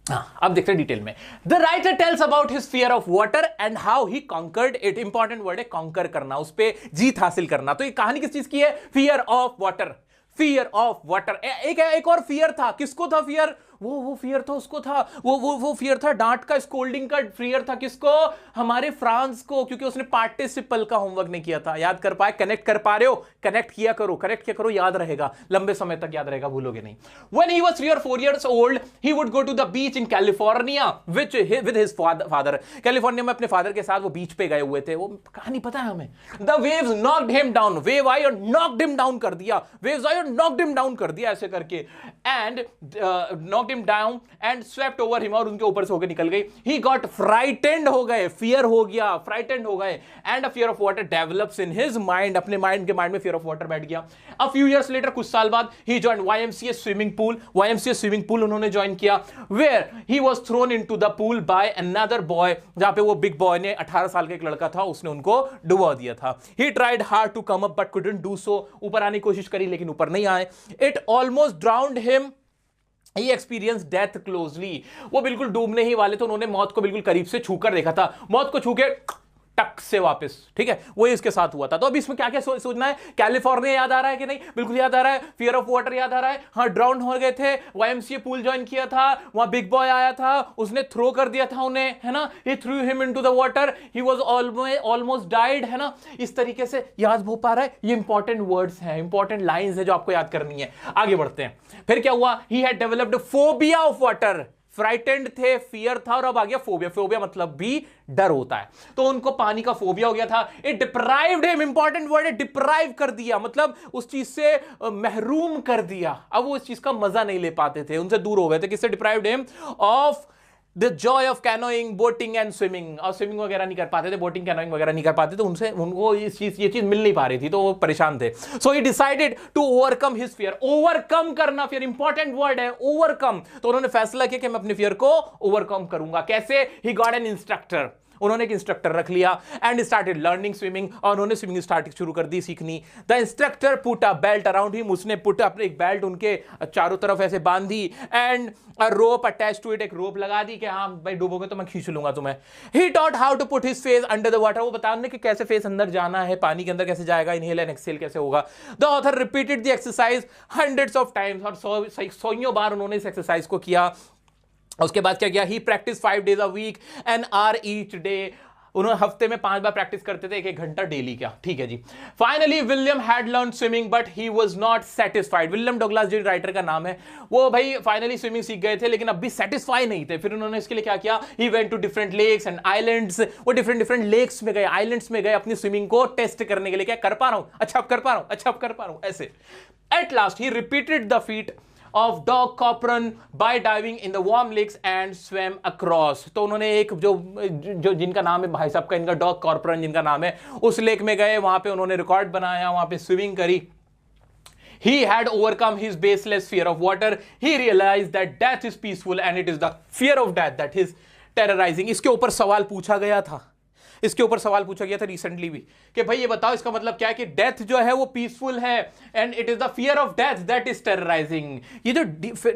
अब देखते हैं डिटेल में। The writer tells about his fear of water and how he conquered it. Important word है कॉन्कर करना, उस पर जीत हासिल करना। तो ये कहानी किस चीज की है? Fear of water, fear of water. एक और फियर था, किसको था फियर? वो फियर था उसको था, वो फियर था डांट का, स्कोल्डिंग का फियर था। किसको? हमारे फ्रांस को, क्योंकि उसने पार्टिसिपल का होमवर्क नहीं किया था। याद कर पाए? कनेक्ट कर पा रहे हो? कनेक्ट किया करो, याद रहेगा, लंबे समय तक याद रहेगा, भूलोगे नहीं। When he was 3 or 4 years old, he would go to the beach in California with his father. California में अपने फादर के साथ वो बीच पे गए हुए थे। वो कहानी पता है हमें। The waves knocked him down. Wave आई और knocked him down कर दिया, waves आई और knocked him down कर दिया, ऐसे करके। And knocked him down and swept over him, और उनके ऊपर से होकर निकल गई। He got frightened, हो गए, fear हो गया, frightened हो गए। And a fear of water develops in his mind, अपने माइंड के माइंड में fear of water बैठ गया। A few years later, कुछ साल बाद, he joined YMCA swimming pool। YMCA swimming pool उन्होंने ज्वाइन किया, where he was thrown into the pool by another boy, जहां पे वो बिग बॉय ने, 18 साल का एक लड़का था, उसने उनको डुबा दिया था। He tried hard to come up but couldn't do so। ऊपर आने की कोशिश करी लेकिन ऊपर नहीं आए। It almost drowned him। He experienced death closely। वो बिल्कुल डूबने ही वाले थे, उन्होंने मौत को बिल्कुल करीब से छूकर देखा था। मौत को छू के टक से वापस, ठीक है, वही इसके साथ हुआ था। तो अब इसमें क्या क्या सोचना है? कैलिफोर्निया याद आ रहा है कि नहीं? बिल्कुल याद आ रहा है। फियर ऑफ वाटर याद आ रहा है। हाँ, ड्राउन हो गए थे, YMCA पूल ज्वाइन किया था, वहां बिग बॉय आया था, उसने थ्रो कर दिया था उन्हें, है ना। He threw him into the water, he was almost died, है ना। इस तरीके से याद हो पा रहा है? ये इंपॉर्टेंट वर्ड्स हैं, इंपॉर्टेंट लाइंस है जो आपको याद करनी है। आगे बढ़ते हैं। फिर क्या हुआ? He had developed phobia of water. Frightened थे, फियर था, और अब आ गया फोबिया। फोबिया मतलब भी डर होता है, तो उनको पानी का फोबिया हो गया था। It deprived him, important word है, डिप्राइव कर दिया, मतलब उस चीज से महरूम कर दिया। अब वो इस चीज का मजा नहीं ले पाते थे, उनसे दूर हो गए थे। किससे deprived him? Of the Joy of canoeing, boating and swimming. और स्विमिंग वगैरह नहीं कर पाते थे, बोटिंग कैनोइंग वगैरह नहीं कर पाते थे, उनसे उनको ये चीज मिल नहीं पा रही थी, तो वो परेशान थे। So he decided to overcome his fear. Overcome करना, फियर इंपॉर्टेंट वर्ड है, ओवरकम। तो उन्होंने फैसला किया कि मैं अपने फियर को ओवरकम करूंगा। कैसे? He got an instructor. उन्होंने एक इंस्ट्रक्टर रख लिया एंड स्टार्टेड लर्निंग स्विमिंग, और उन्होंने स्विमिंग स्टार्ट शुरू कर दी सीखनी। The instructor put a belt around him, उसने पुट अपने एक बेल्ट उनके चारों तरफ ऐसे बांधी, and a rope attach to it, एक रोप लगा दी कि हाँ भाई डूबोगे तो मैं खींच लूंगा तुम्हें। He taught how to put his face under the water, वो बताने कि कैसे फेस अंदर जाना है, पानी के अंदर कैसे जाएगा, इनहेल एंड एक्सहेल कैसे होगा। The author repeated the exercise hundreds of times, और सौयों बार उन्होंने इस एक्सरसाइज को किया। उसके बाद क्या किया? ही practice 5 days a week, an hour each day। उन्होंने हफ्ते में 5 बार प्रैक्टिस करते थे, 1 घंटा डेली का, ठीक है जी। Finally William had learn swimming but he was not satisfied. William Douglas जो राइटर का नाम है, वो भाई फाइनली स्विमिंग सीख गए थे, लेकिन अब भी सेटिस्फाई नहीं थे। फिर उन्होंने इसके लिए क्या किया? He went to different lakes and islands. वो डिफरेंट लेक्स में गए, आइलैंड्स में गए, अपनी स्विमिंग को टेस्ट करने के लिए। क्या कर पा रहा हूं? अच्छा अब कर पा रहा हूं, अच्छा अब कर पा रहा हूं, ऐसे। At last he repeated the feet of Doc Copron by diving in the warm lakes and swam across। तो उन्होंने एक जो जिनका नाम है भाई साहब का, इनका डॉग कॉर्पोरन जिनका नाम है, उस लेक में गए, वहां पे उन्होंने रिकॉर्ड बनाया, वहां पे स्विमिंग करी। He had overcome his baseless fear of water. He realized that death is peaceful and it is the fear of death that is terrorizing। इसके ऊपर सवाल पूछा गया था, इसके ऊपर सवाल पूछा गया था रिसेंटली भी, कि भाई ये बताओ इसका मतलब क्या है कि डेथ जो है वो पीसफुल है, and it is the fear of death that is terrorising. ये जो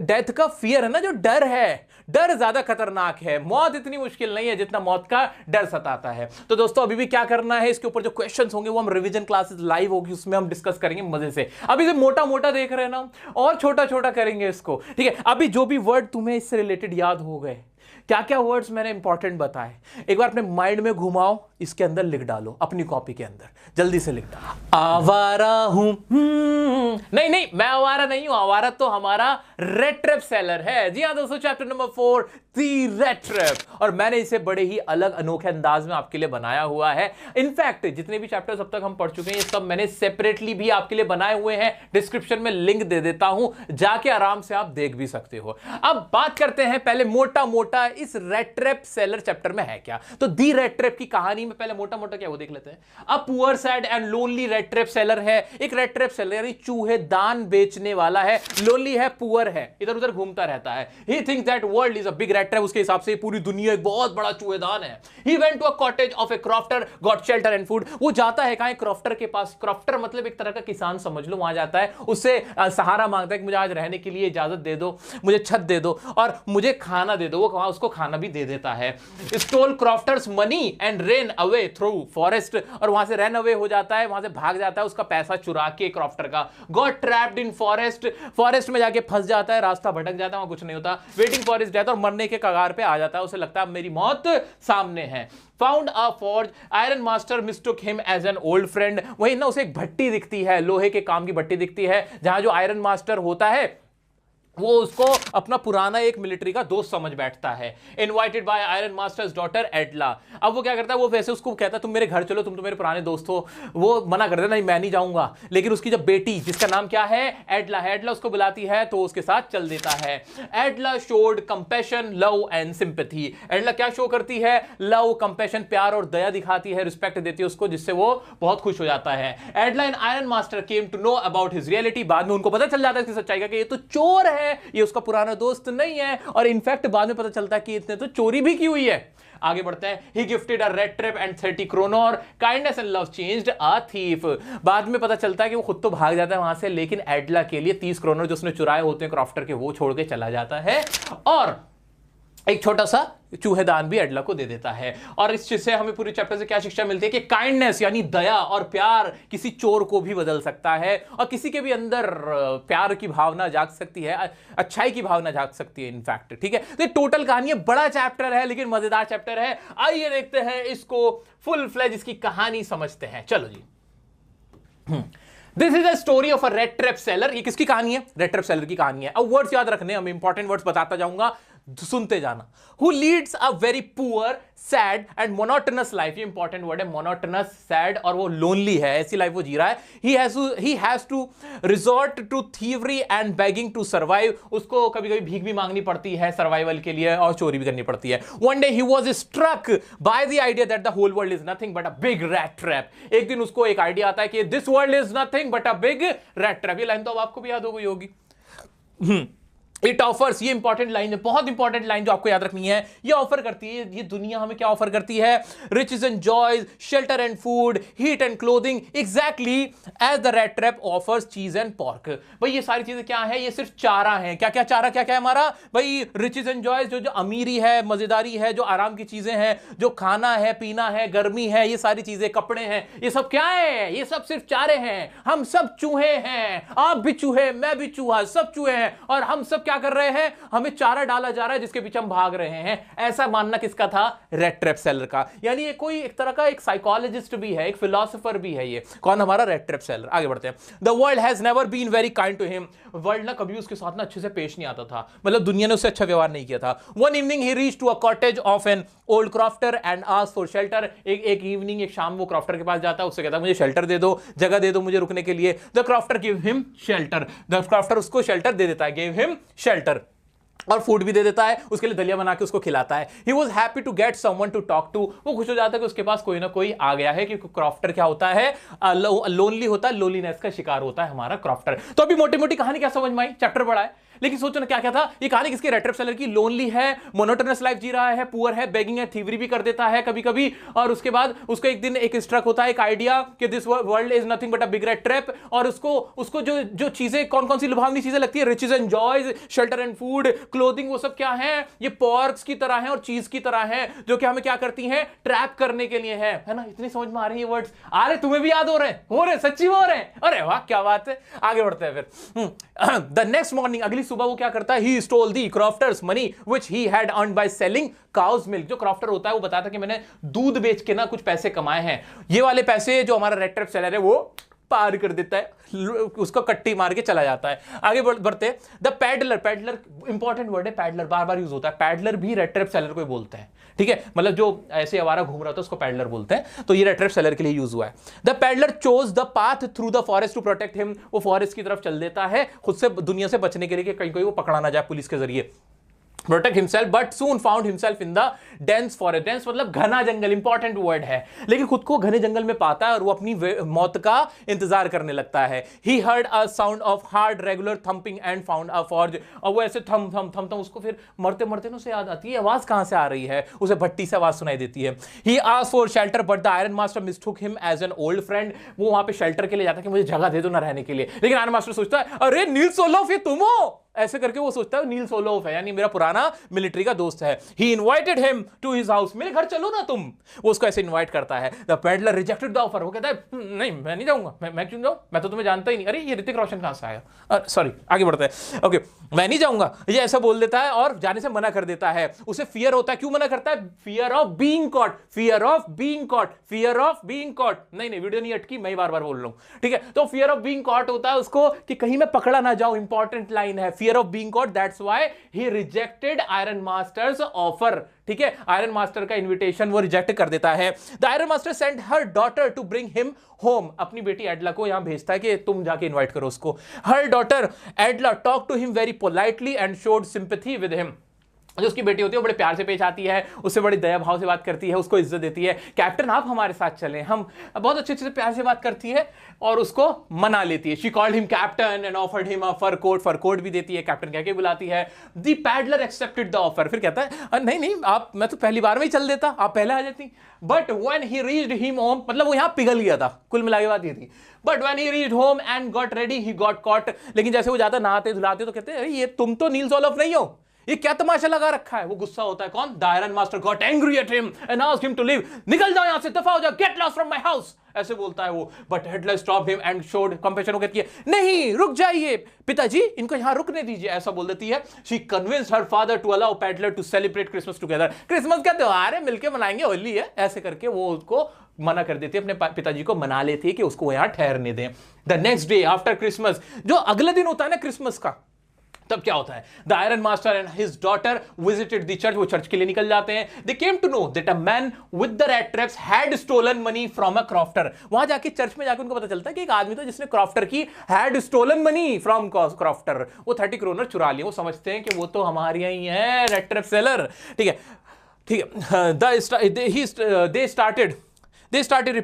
डेथ का फियर है ना, जो डर है, डर ज्यादा खतरनाक है। मौत इतनी मुश्किल नहीं है जितना मौत का डर सताता है। तो दोस्तों अभी भी क्या करना है, इसके ऊपर जो क्वेश्चंस होंगे वो हम रिवीजन क्लासेस लाइव होगी, उसमें हम डिस्कस करेंगे मजे से। अभी से मोटा मोटा देख रहे हैं ना, और छोटा छोटा करेंगे इसको, ठीक है। अभी जो भी वर्ड तुम्हें इससे रिलेटेड याद हो गए, क्या क्या वर्ड्स मैंने इंपॉर्टेंट बताए, एक बार अपने माइंड में घुमाओ, इसके अंदर लिख डालो, अपनी कॉपी के अंदर जल्दी से लिख डालो। आवारा हूं, नहीं मैं आवारा नहीं हूं, आवारा तो हमारा रेड ट्रैप सेलर है। जी हाँ दोस्तों, चैप्टर नंबर 4 दी रेड ट्रैप, और मैंने इसे बड़े ही अलग अनोखे अंदाज में आपके लिए बनाया हुआ है। इनफैक्ट जितने भी चैप्टर्स अब तक हम पढ़ चुके हैं, ये सब मैंने सेपरेटली भी आपके लिए बनाए हुए हैं, डिस्क्रिप्शन में लिंक दे देता हूं, जाके आराम से आप देख भी सकते हो। अब बात करते हैं पहले मोटा मोटा होता है इस रेड ट्रैप सेलर चैप्टर में है क्या। तो दी रेड ट्रैप की कहानी में पहले मोटा मोटा क्या वो देख लेते हैं। A poor sad and lonely red trap seller है। एक रेड ट्रैप सेलर यानी चूहे दान बेचने वाला है, लोनली है, पुअर है, इधर उधर घूमता रहता है। He thinks that world is a big red trap, उसके हिसाब से पूरी दुनिया एक बहुत बड़ा चूहेदान है। He went to a cottage of a crofter, got shelter and food. वो जाता है कहां, क्रॉफ्टर के पास। क्रॉफ्टर मतलब एक तरह का किसान समझ लो, वहां जाता है, उससे सहारा मांगता है कि मुझे आज रहने के लिए इजाजत दे दो, मुझे छत दे दो और मुझे खाना दे दो। वो वहां उसको खाना भी दे देता है। Stole crofter's money and run away through forest, और वहां से रन अवे हो जाता है, वहां से भाग जाता है उसका पैसा चुरा के क्रॉफ्टर का। Got trapped in forest, forest में जाके फंस जाता है, रास्ता भटक जाता है, वहां कुछ नहीं होता। वेटिंग फॉर हिज डेथ, और मरने के कगार पे आ जाता है, उसे लगता है अब मेरी मौत सामने है। Found a forge, iron master mistook him as an old friend. वही ना उसे एक भट्टी दिखती है, लोहे के काम की भट्टी दिखती है, जहां जो आयरन मास्टर होता है वो उसको अपना पुराना एक मिलिट्री का दोस्त समझ बैठता है। Invited by iron master's daughter Edla. अब वो क्या करता है, वो वैसे उसको कहता है तुम मेरे घर चलो, तुम तो मेरे पुराने दोस्त हो। वो मना कर देता नहीं, मैं नहीं जाऊंगा। लेकिन उसकी जब बेटी, जिसका नाम क्या है, एडला है, एडला उसको बुलाती है तो उसके साथ चल देता है। Edla showed compassion, love and sympathy. Edla क्या शो करती है, लव, कंपैशन, प्यार और दया दिखाती है, रिस्पेक्ट देती है उसको, जिससे वो बहुत खुश हो जाता है। Edla and iron master came to know about his reality. बाद में उनको पता चल जाता है इसकी सच्चाई का कि ये तो चोर है, ये उसका पुराना दोस्त नहीं है। और इनफैक्ट बाद में पता चलता है कि इसने तो चोरी भी की हुई है। आगे बढ़ते हैं। He gifted a red trap and 30 kroner. Kindness and love changed a thief. बाद में पता चलता है कि वो खुद तो भाग जाता है वहां से, लेकिन एडला के लिए 30 क्रोनर जो उसने चुराए होते हैं क्रॉफ्टर के, वो छोड़ के चला जाता है और एक छोटा सा चूहेदान भी एडला को दे देता है। और इस चीज से हमें पूरी चैप्टर से क्या शिक्षा मिलती है कि काइंडनेस यानी दया और प्यार किसी चोर को भी बदल सकता है, और किसी के भी अंदर प्यार की भावना जाग सकती है, अच्छाई की भावना जाग सकती है इनफैक्ट। ठीक है, तो टोटल कहानी बड़ा चैप्टर है लेकिन मजेदार चैप्टर है। आइए देखते हैं इसको फुल फ्लेज, इसकी कहानी समझते हैं। चलो जी। This is a story of a rat trap seller. ये किसकी कहानी है, रेड ट्रैप सेलर की कहानी है। अब वर्ड्स याद रखने, हम इंपॉर्टेंट वर्ड्स बताता जाऊंगा, सुनते जाना। Who leads a very poor, sad and monotonous life। ये इंपॉर्टेंट वर्ड है, monotonous, sad, और वो लोनली है, ऐसी लाइफ वो जी रहा है। He has to resort to thievery and begging to survive। उसको कभी कभी भीख भी मांगनी पड़ती है सर्वाइवल के लिए, और चोरी भी करनी पड़ती है। One day he was struck by the idea that the whole world is nothing but a big rat trap। एक दिन उसको एक आइडिया आता है कि this world is nothing but a big rat trap। ये लाइन तो अब आपको भी याद हो गई होगी। इट ऑफर्स, ये इंपॉर्टेंट लाइन है, बहुत इंपॉर्टेंट लाइन जो आपको याद रखनी है। ये ऑफर करती है, ये दुनिया हमें क्या ऑफर करती है, riches and joys, shelter and food, heat and clothing, exactly as the rat trap offers cheese and pork. भाई ये सारी चीजें क्या है, ये सिर्फ चारा है। क्या क्या चारा, क्या क्या है हमारा भाई, रिचेस एंड जॉयज, जो जो अमीरी है, मजेदारी है, जो आराम की चीजें हैं, जो खाना है, पीना है, गर्मी है, ये सारी चीजें, कपड़े हैं, ये सब क्या है, ये सब सिर्फ चारे हैं। हम सब चूहे हैं, आप भी चूहे, मैं भी चूहा, सब चूहे हैं, और हम सब क्या कर रहे हैं, हमें चारा डाला जा रहा है जिसके पीछे हम भाग रहे हैं। ऐसा मानना किसका था, रेड ट्रैप सेलर का। यानी ये कोई एक तरह का एक साइकोलॉजिस्ट भी है, एक फिलोसोफर भी है। ये कौन, हमारा रेड ट्रैप सेलर। आगे बढ़ते हैं। The world has never been very kind to him. World ना कभी उसके साथ ना अच्छे से पेश नहीं आता था, मतलब दुनिया ने उससे अच्छा व्यवहार नहीं किया था। One evening he reached to a cottage of an old crofter and asked for shelter. एक इवनिंग, एक शाम वो क्रॉफ्टर के पास जाता है, उससे कहता है मुझे शेल्टर दे दो, जगह दे दो मुझे रुकने के लिए। The crofter give him shelter. The crofter उसको शेल्टर दे देता है, गिव हिम शेल्टर, और फूड भी दे देता है, उसके लिए दलिया बना के उसको खिलाता है। He was happy to get someone to talk to। वो खुश हो जाता है कि उसके पास कोई ना कोई आ गया है, क्योंकि क्रॉफ्टर क्या होता है, लोनली होता है, लोनलीनेस का शिकार होता है हमारा क्रॉफ्टर। तो अभी मोटी मोटी कहानी क्या समझ में आई, चैप्टर बड़ा है लेकिन सोचो ना क्या क्या था। ये कहानी किसकी, रेड ट्रैप सेलर की। लोनली है, मोनोटोनस लाइफ जी रहा है, पुअर है, बेगिंग है, थीवरी भी कर देता है कभी कभी, और उसके बाद उसको एक दिन एक स्ट्रक होता है, एक आइडिया कि this world is nothing but a big red trap. और उसको जो जो चीजें कौन कौन सी लुभावनी चीजें लगती है, riches and joys, shelter and food, clothing, वो सब क्या है, ये पॉर्क्स की तरह है और चीज की तरह है, जो कि हमें क्या करती हैं, ट्रैप करने के लिए है ना। इतनी समझ में आ रही है वर्ड्स, आ रहे, तुम्हें भी याद हो रहे सच्ची हो रहे हैं। अरे वाह क्या बात है। आगे बढ़ते हैं फिर। द नेक्स्ट मॉर्निंग, अगली सुबह वो क्या करता है, he stole the crofter's money which he had earned by selling cow's milk। जो क्रॉफ्टर होता है वो बताता है कि मैंने दूध बेच के ना कुछ पैसे कमाए हैं। ये वाले पैसे जो हमारा रेड ट्रैप सेलर है वो पार कर देता है, उसको कट्टी मार के चला जाता है। आगे बढ़ते। The peddler, peddler important word है, पैडलर बार बार यूज होता है। पैडलर भी रेड ट्रैप सेलर को ही बोलते हैं, ठीक है, मतलब जो ऐसे आवारा घूम रहा था उसको पैडलर बोलते हैं, तो ये रेड ट्रैप सेलर के लिए यूज हुआ है। The peddler chose the path through the forest to protect him. वो फॉरेस्ट की तरफ चल देता है खुद से, दुनिया से बचने के लिए कि कहीं कोई वो पकड़ा ना जाए पुलिस के जरिए। Protect himself but soon found himself in the dense forest. Dense मतलब घना जंगल, इंपॉर्टेंट वर्ड है, लेकिन खुद को घने जंगल में पाता है और वो अपनी मौत का इंतजार करने लगता है। He heard a sound of hard regular thumping and found a forge. और वो ऐसे थम थम थम थम, उसको फिर मरते मरते ना उसे याद आती है आवाज कहां से आ रही है, उसे भट्टी से आवाज सुनाई देती है। He asked for shelter but the iron master mistook him as an old friend. वो वहां पे शेल्टर के लिए जाता है कि मुझे जगह दे दो ना रहने के लिए, लेकिन आयरन मास्टर सोचता है अरे नील सोलोफ ये तुम हो, ऐसे करके वो सोचता है नील सोलोफ है, यानी मेरा पुराना मिलिट्री का दोस्त है। He invited him to his house, मेरे घर चलो ना तुम, वो उसको ऐसे इनवाइट करता है। The peddler rejected the offer, वो कहता है नहीं मैं नहीं जाऊंगा, मैं क्यों जाऊं, मैं तो तुम्हें जानता ही नहीं, अरे ये ऋतिक रोशन कहां से आया, सॉरी आगे बढ़ते हैं, ओके मैं नहीं जाऊंगा, ये ऐसा बोल देता है और जाने से मना कर देता है। उसे फियर होता है, क्यों मना करता है, fear of being caught, fear of being caught, fear of being caught. नहीं वीडियो नहीं अटकी, मैं बार बार बोल रहा हूं, ठीक है। तो फियर ऑफ बीइंग कॉट होता है उसको कि कहीं मैं पकड़ा ना जाऊं, इंपॉर्टेंट लाइन है, fear of being caught, that's why he rejected iron master's offer, ठीक है। आयरन मास्टर का इनविटेशन वो रिजेक्ट कर देता है। The iron master sent her daughter to bring him home, अपनी बेटी एडला को यहां भेजता है कि तुम जाके इनवाइट करो उसको। Her daughter Edla talk to him very politely and showed sympathy with him. जो उसकी बेटी होती है वो बड़े प्यार से पेश आती है, उससे बड़ी दया भाव से बात करती है, उसको इज्जत देती है। कैप्टन आप हमारे साथ चलें, हम बहुत अच्छे से प्यार से बात करती है और उसको मना लेती है। She called him captain and offered him a fur coat भी देती है, कैप्टन कह के बुलाती है। The peddler accepted the offer, फिर कहता है नहीं आप, मैं तो पहली बार में ही चल देता, आप पहले आ जाती। But when he reached him home, मतलब वो यहां पिघल गया था, कुल मिला के बात ये थी। But when he reached home and got ready he got caught, लेकिन जैसे वो जाता नहाते धुलाते तो कहते हैं ये तुम तो नील सोलोफ नहीं हो, ये क्या तमाशा लगा रखा है। वो गुस्सा होता है, कौन, the iron master got angry at him and asked him to leave, निकल जाओ यहां से, दफा हो जाओ, get lost from my house, ऐसे बोलता है वो। But Edla stop him and showed compassion, वो कहती है नहीं रुक जाइए पिताजी, इनको यहां रुकने दीजिए, ऐसा बोल देती है। She convinced her father to allow peddler to celebrate Christmas together, Christmas का त्योहार है मिलके मनाएंगे, होली है, ऐसे करके वो उसको मना कर देती है, अपने पिताजी को मना लेती है कि उसको यहां ठहरने दें। The next day after Christmas, जो अगले दिन होता है ना क्रिसमस का, तब क्या होता है, the iron master and his daughter visited the church, वो चर्च के लिए निकल जाते हैं। They came to know that a man with the rat traps had stolen money from a crofter, वहां जाके चर्च में जाकर उनको पता चलता है कि एक आदमी था जिसने क्रॉफ्टर की had stolen money from crofter, वो 30 क्रोनर चुरा लिए। वो समझते हैं कि वो तो हमारे ही है रेड ट्रैप सेलर, ठीक है ठीक है। They started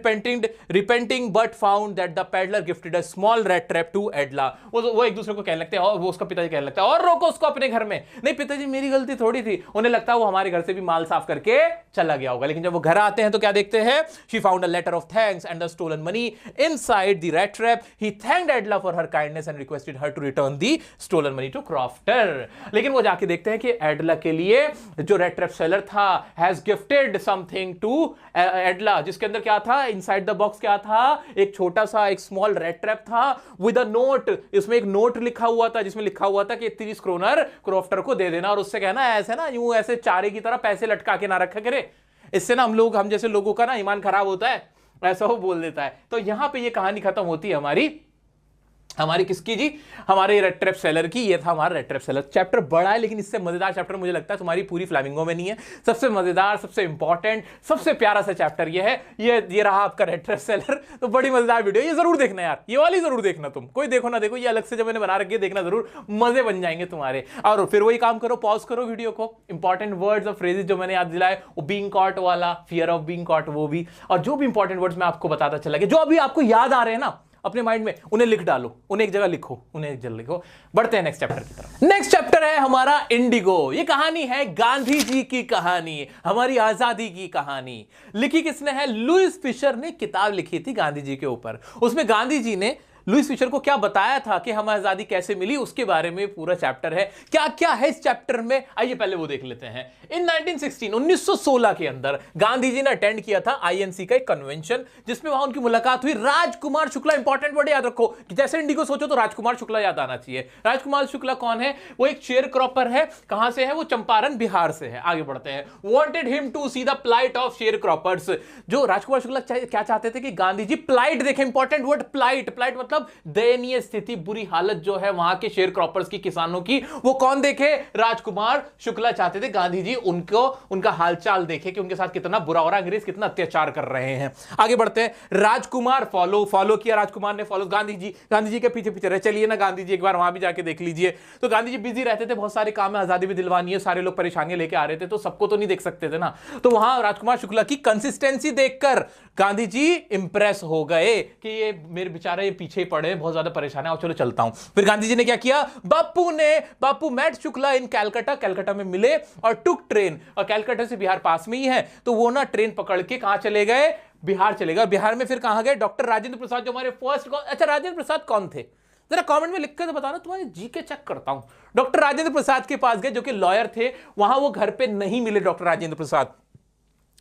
repenting but found that the peddler gifted a small rat trap to Edla. वो एक दूसरे को कहने लगते हैं, और वो उसका पिताजी कहने लगता है और रोको उसको अपने घर में। नहीं पिताजी मेरी गलती थोड़ी थी, उन्हें लगता है वो हमारे घर से भी माल साफ करके चला गया होगा। लेकिन जब वो घर आते हैं तो क्या देखते हैं, she found a letter of thanks and the stolen money inside the rat trap. He thanked Edla for her kindness and requested her to return the stolen money to Crofter. लेकिन वो जाके देखते हैं कि एडला के लिए जो रेड ट्रैप सेलर था has gifted something to एडला, जिसके क्या था, इनसाइड द बॉक्स क्या था, एक छोटा सा एक स्मॉल रेड ट्रैप था विद अ नोट, इसमें एक नोट लिखा हुआ था जिसमें लिखा हुआ था कि 30 क्रोनर क्रॉफ्टर को दे देना और उससे कहना ऐसे ना यूं ऐसे चारे की तरह पैसे लटका के ना रखा करे, इससे ना हम जैसे लोगों का ना ईमान खराब होता है, ऐसा वो बोल देता है। तो यहां पे ये कहानी खत्म होती है हमारी किसकी जी, हमारे रेड ट्रैप सेलर की। ये था हमारा रेड ट्रैप सेलर। चैप्टर बड़ा है लेकिन इससे मजेदार चैप्टर मुझे लगता है तुम्हारी पूरी फ्लैमिंगो में नहीं है। सबसे मजेदार, सबसे इंपॉर्टेंट, सबसे प्यारा सा चैप्टर ये है। ये रहा आपका रेड ट्रैप सेलर। तो बड़ी मजेदार वीडियो, ये जरूर देखना यार, ये वाली जरूर देखना, तुम कोई देखो ना देखो, ये अलग से जब मैंने बना रखी है देखना जरूर, मजे बन जाएंगे तुम्हारे। और फिर वही काम करो, पॉज करो वीडियो को, इंपॉर्टेंट वर्ड्स और फ्रेजेस जो मैंने याद दिलाए, वो बीइंग कॉट वाला, फियर ऑफ बीइंग कॉट वो भी, और जो भी इंपॉर्टेंट वर्ड्स मैं आपको बताता चला गया, जो अभी आपको याद आ रहे हैं ना अपने माइंड में, उन्हें लिख डालो, उन्हें एक जगह लिखो, उन्हें एक जगह लिखो। बढ़ते हैं नेक्स्ट चैप्टर की तरफ। नेक्स्ट चैप्टर है हमारा इंडिगो। ये कहानी है गांधी जी की कहानी, हमारी आजादी की कहानी। लिखी किसने है, लुईस फिशर ने किताब लिखी थी गांधी जी के ऊपर। उसमें गांधी जी ने लुईस फिशर को क्या बताया था कि हमें आजादी कैसे मिली, उसके बारे में पूरा चैप्टर है। क्या क्या है इस चैप्टर में, आइए पहले वो देख लेते हैं। इन 1916 के अंदर गांधी जी ने अटेंड किया था आईएनसी का एक कन्वेंशन, जिसमें वहां उनकी मुलाकात हुई राजकुमार शुक्ला। इंपॉर्टेंट वर्ड याद रखो, कि जैसे इंडिगो सोचो तो राजकुमार शुक्ला याद आना चाहिए। राजकुमार शुक्ला कौन है, वो एक शेयर क्रॉपर है। कहां से है वो, चंपारण बिहार से है। आगे बढ़ते हैं। Wanted him to see the plight of sharecroppers. जो राजकुमार शुक्ला क्या चाहते थे कि गांधी जी प्लाइट देखें। इंपॉर्टेंट वर्ड प्लाइट, प्लाइट मतलब मतलब दयनीय स्थिति, बुरी हालत जो है वहां के शेयर क्रॉपर्स की, किसानों की, वो कौन देखे? राजकुमार शुक्ला चाहते थे गांधी जी उनको उनका हालचाल देखे कि उनके साथ कितना बुरा हो रहा है, अंग्रेज कितना अत्याचार कर रहे हैं। आगे बढ़ते हैं। राजकुमार फॉलो किया, राजकुमार ने फॉलो गांधी जी के पीछे पीछे रहे। चलिए ना गांधी जी एक बार वहां भी जाके देख लीजिए। तो गांधी जी बिजी रहते थे, बहुत सारे काम में, आजादी भी दिलवानी है, सारे लोग परेशानियां लेके आ रहे थे, तो सबको तो नहीं देख सकते थे ना। तो वहां राजकुमार शुक्ला की कंसिस्टेंसी देखकर गांधी जी इंप्रेस हो गए कि ये मेरे बेचारे ये पीछे ही पड़े, बहुत ज्यादा परेशान है, और चलो चलता हूं। फिर गांधी जी ने क्या किया? बापू मेट शुक्ला इन कलकत्ता में मिले और टुक ट्रेन, और कलकत्ता से बिहार पास में ही है, तो वो ना ट्रेन पकड़ के कहां चले गए? बिहार चले गए। बिहार में फिर कहां गए? डॉक्टर राजेंद्र प्रसाद, जो हमारे फर्स्ट, अच्छा राजेंद्र प्रसाद कौन थे? जरा कमेंट में लिख कर तो बताना, तुम्हारे जीके चेक करता हूं। डॉक्टर राजेंद्र प्रसाद के पास गए, जो कि लॉयर थे। वहां वो घर पे नहीं मिले डॉक्टर राजेंद्र प्रसाद।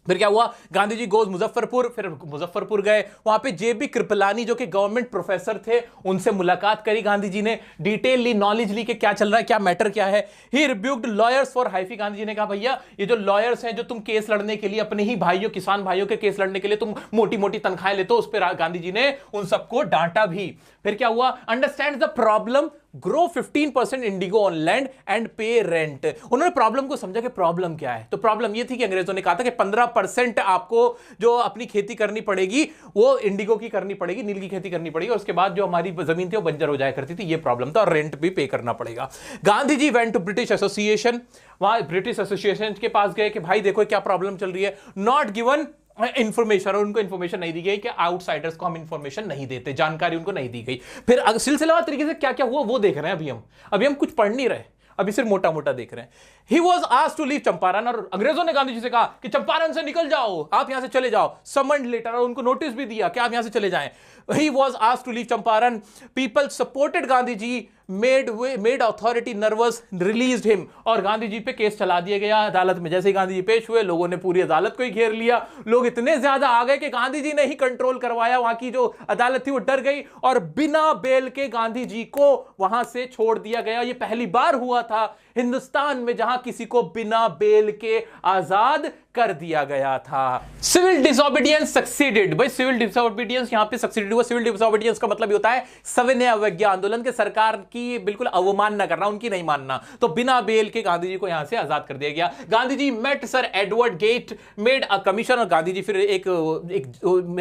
फिर क्या हुआ? गांधी जी गोज मुजफ्फरपुर, फिर मुजफ्फरपुर गए, वहां पे जेबी कृपलानी जो कि गवर्नमेंट प्रोफेसर थे, उनसे मुलाकात करी गांधी जी ने, डिटेल ली, नॉलेज ली कि क्या चल रहा है, क्या मैटर क्या है। He rebuked lawyers for high fee. Gandhi ji ने कहा भैया ये जो लॉयर्स हैं, जो तुम केस लड़ने के लिए अपने ही भाइयों, किसान भाइयों के केस लड़ने के लिए तुम मोटी मोटी तनख्वाहें लेते हो, उस पर गांधी जी ने उन सबको डांटा भी। फिर क्या हुआ? Understand the problem, grow 15% Indigo on land and पे रेंट। उन्होंने प्रॉब्लम को समझा कि प्रॉब्लम क्या है। तो प्रॉब्लम ये थी कि अंग्रेजों ने कहा था कि 15% आपको जो अपनी खेती करनी पड़ेगी वो इंडिगो की करनी पड़ेगी, नील की खेती करनी पड़ेगी, और उसके बाद जो हमारी जमीन थी वो बंजर हो जाया करती थी, ये प्रॉब्लम था, और रेंट भी पे करना पड़ेगा। Gandhi ji went to British association, वहां ब्रिटिश एसोसिएशन के पास गए कि भाई देखो क्या प्रॉब्लम चल रही है। नॉट गिवन इंफॉर्मेशन, और उनको इंफॉर्मेशन नहीं दी गई कि आउटसाइडर्स को हम इंफॉर्मेशन नहीं देते, जानकारी उनको नहीं दी गई। फिर सिलसिलेवार तरीके से क्या क्या हुआ वो देख रहे हैं अभी हम कुछ पढ़ नहीं रहे, अभी सिर्फ मोटा मोटा देख रहे हैं। He was asked to leave Champaran, और अंग्रेजों ने गांधी जी से कहा कि चंपारण से निकल जाओ, आप यहां से चले जाओ। समन्ड लेटर, और उनको नोटिस भी दिया कि आप यहां से चले जाएं। He was asked to leave Champaran. People supported Gandhi ji, made authority nervous, released him, और गांधी जी पे केस चला दिया गया अदालत में। जैसे ही गांधी जी पेश हुए, लोगों ने पूरी अदालत को ही घेर लिया। लोग इतने ज्यादा आ गए कि गांधी जी ने ही कंट्रोल करवाया, वहां की जो अदालत थी वो डर गई, और बिना बेल के गांधी जी को वहां से छोड़ दिया गया। ये पहली बार हुआ था हिंदुस्तान में जहां किसी को बिना बेल के आजाद कर दिया गया था। Civil disobedience succeeded. भाई सिविल डिसोबीडियंस यहां पे सक्सीडेड हुआ। सिविल डिसोबीडियंस का मतलब होता है सविनय अवज्ञा आंदोलन, के सरकार की बिल्कुल अवमानना करना, उनकी नहीं मानना। तो बिना बेल के गांधी जी को यहां से आजाद कर दिया गया। Gandhi ji met Sir Edward Gait, made a commission, और गांधी जी फिर एक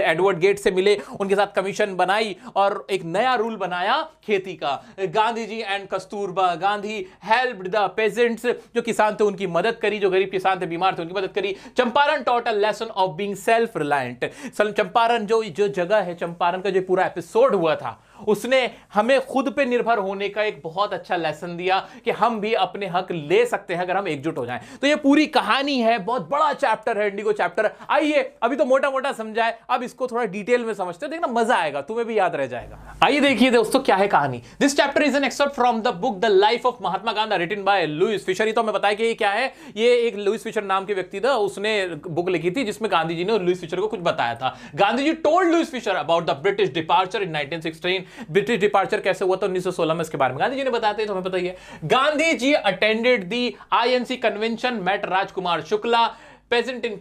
एडवर्ड गेट से मिले, उनके साथ कमीशन बनाई और एक नया रूल बनाया खेती का। Gandhi ji and Kasturba Gandhi helped the peasants, जो किसान थे उनकी मदद करी, जो गरीब किसान थे, बीमार थे, उनकी मदद करी। Champaran taught a lesson of being self reliant. Champaran जो जगह है, चंपारण का जो पूरा एपिसोड हुआ था, उसने हमें खुद पे निर्भर होने का एक बहुत अच्छा लेसन दिया कि हम भी अपने हक ले सकते हैं अगर हम एकजुट हो जाएं। तो ये पूरी कहानी है, बहुत बड़ा चैप्टर है इंडिगो चैप्टर। आइए अभी तो मोटा मोटा समझाए, अब इसको थोड़ा डिटेल में समझते हैं, देखना मजा आएगा, तुम्हें भी याद रह जाएगा। आइए देखिए दोस्तों क्या है कहानी। This chapter is an extract from the book the life of Mahatma Gandhi written by Louis Fischer. तो हमें बताया कि ये क्या है। ये एक लुईस फिशर नाम के व्यक्ति था, उसने बुक लिखी थी जिसमें गांधी जी ने लुईस फिशर को कुछ बताया था। Gandhi ji told Louis Fischer about the British departure in 1916। British departure कैसे हुआ था 1916 में, इसके बारे में गांधी जी ने बताते हैं, तो हमें पता ही है। गांधी जी अटेंडेड दी INC convention, met Rajkumar Shukla, pageant इन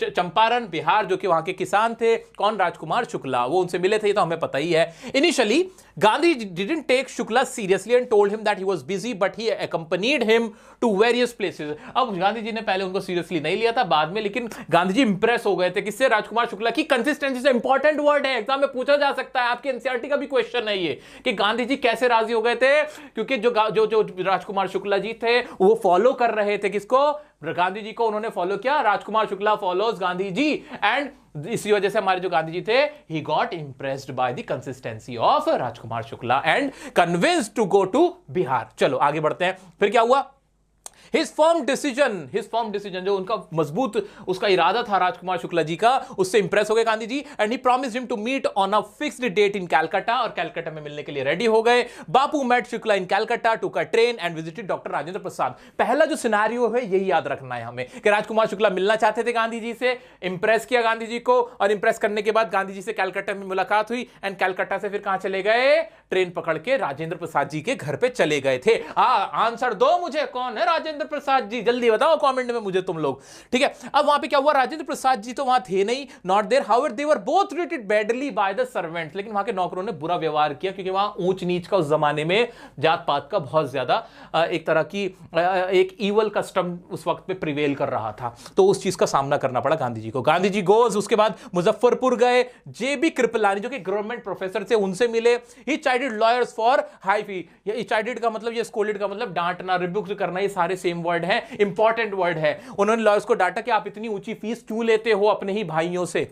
चंपारण बिहार, जो कि वहां के किसान थे। कौन? राजकुमार शुक्ला, वो उनसे मिले थे, तो हमें पता ही है। Initially Gandhi didn't take Shukla seriously and told him that he was busy, but he accompanied him to various places. अब गांधी जी ने पहले उनको सीरियसली नहीं लिया था, बाद में लेकिन गांधी जी इंप्रेस हो गए थे। किससे? राजकुमार शुक्ला की कंसिस्टेंसी से। इंपॉर्टेंट वर्ड है, एग्जाम में पूछा जा सकता है, आपके एनसीईआरटी का भी क्वेश्चन है ये, कि गांधी जी कैसे राजी हो गए थे। क्योंकि जो राजकुमार शुक्ला जी थे वो फॉलो कर रहे थे किसको? गांधी जी को उन्होंने फॉलो किया। राजकुमार शुक्ला फॉलोज गांधी जी, एंड इसी वजह से हमारे जो गांधी जी थे, he got impressed by the consistency of Rajkumar Shukla and convinced to go to Bihar. चलो आगे बढ़ते हैं। फिर क्या हुआ? हिज फर्म डिसीजन, जो उनका मजबूत उसका इरादा था राजकुमार शुक्ला जी का, उससे इंप्रेस हो गए Gandhi ji. And he promised him to meet on a fixed date in Calcutta, और कलकत्ता में मिलने के लिए रेडी हो गए। Bapu met Shukla in Calcutta, took a train and visited doctor Rajendra Prasad. पहला जो सिनेरियो है यही याद रखना है हमें, कि राजकुमार शुक्ला मिलना चाहते थे गांधी जी से, इंप्रेस किया गांधी जी को, और इंप्रेस करने के बाद गांधी जी से कलकत्ता में मुलाकात हुई, एंड कलकत्ता से फिर कहां चले गए? ट्रेन पकड़ के राजेंद्र प्रसाद जी के घर पे चले गए थे। आंसर दो मुझे, कौन है राजेंद्र राजेंद्र प्रसाद जी? जल्दी बताओ कमेंट में मुझे तुम लोग। ठीक है, अब वहां पे क्या हुआ, राजेंद्र प्रसाद जी तो वहां थे नहीं, not there, however they were both treated badly by the servants, लेकिन वहां के नौकरों ने बुरा व्यवहार किया, क्योंकि वहां ऊंच नीच का उस जमाने में जात पात का बहुत ज्यादा एक तरह की एक ईवल कस्टम उस वक्त पे प्रिवेल कर रहा था, तो उस चीज का सामना करना पड़ा गांधी जी को। गांधी जी गोज, उसके बाद मुजफ्फरपुर गए, जेबी कृपलानी जो कि गवर्नमेंट प्रोफेसर थे उनसे मिले, ही चाइडेड लॉयर्स फॉर हाई फी, ये चाइडेड का मतलब, ये स्कोल्डेड का मतलब डांटना, रिब्यूक करना, ये सारे सेम वर्ड हैं, इंपॉर्टेंट वर्ड है। उन्होंने लॉयर्स को डांटा कि आप इतनी ऊंची फीस क्यों लेते हो अपने ही भाइयों से।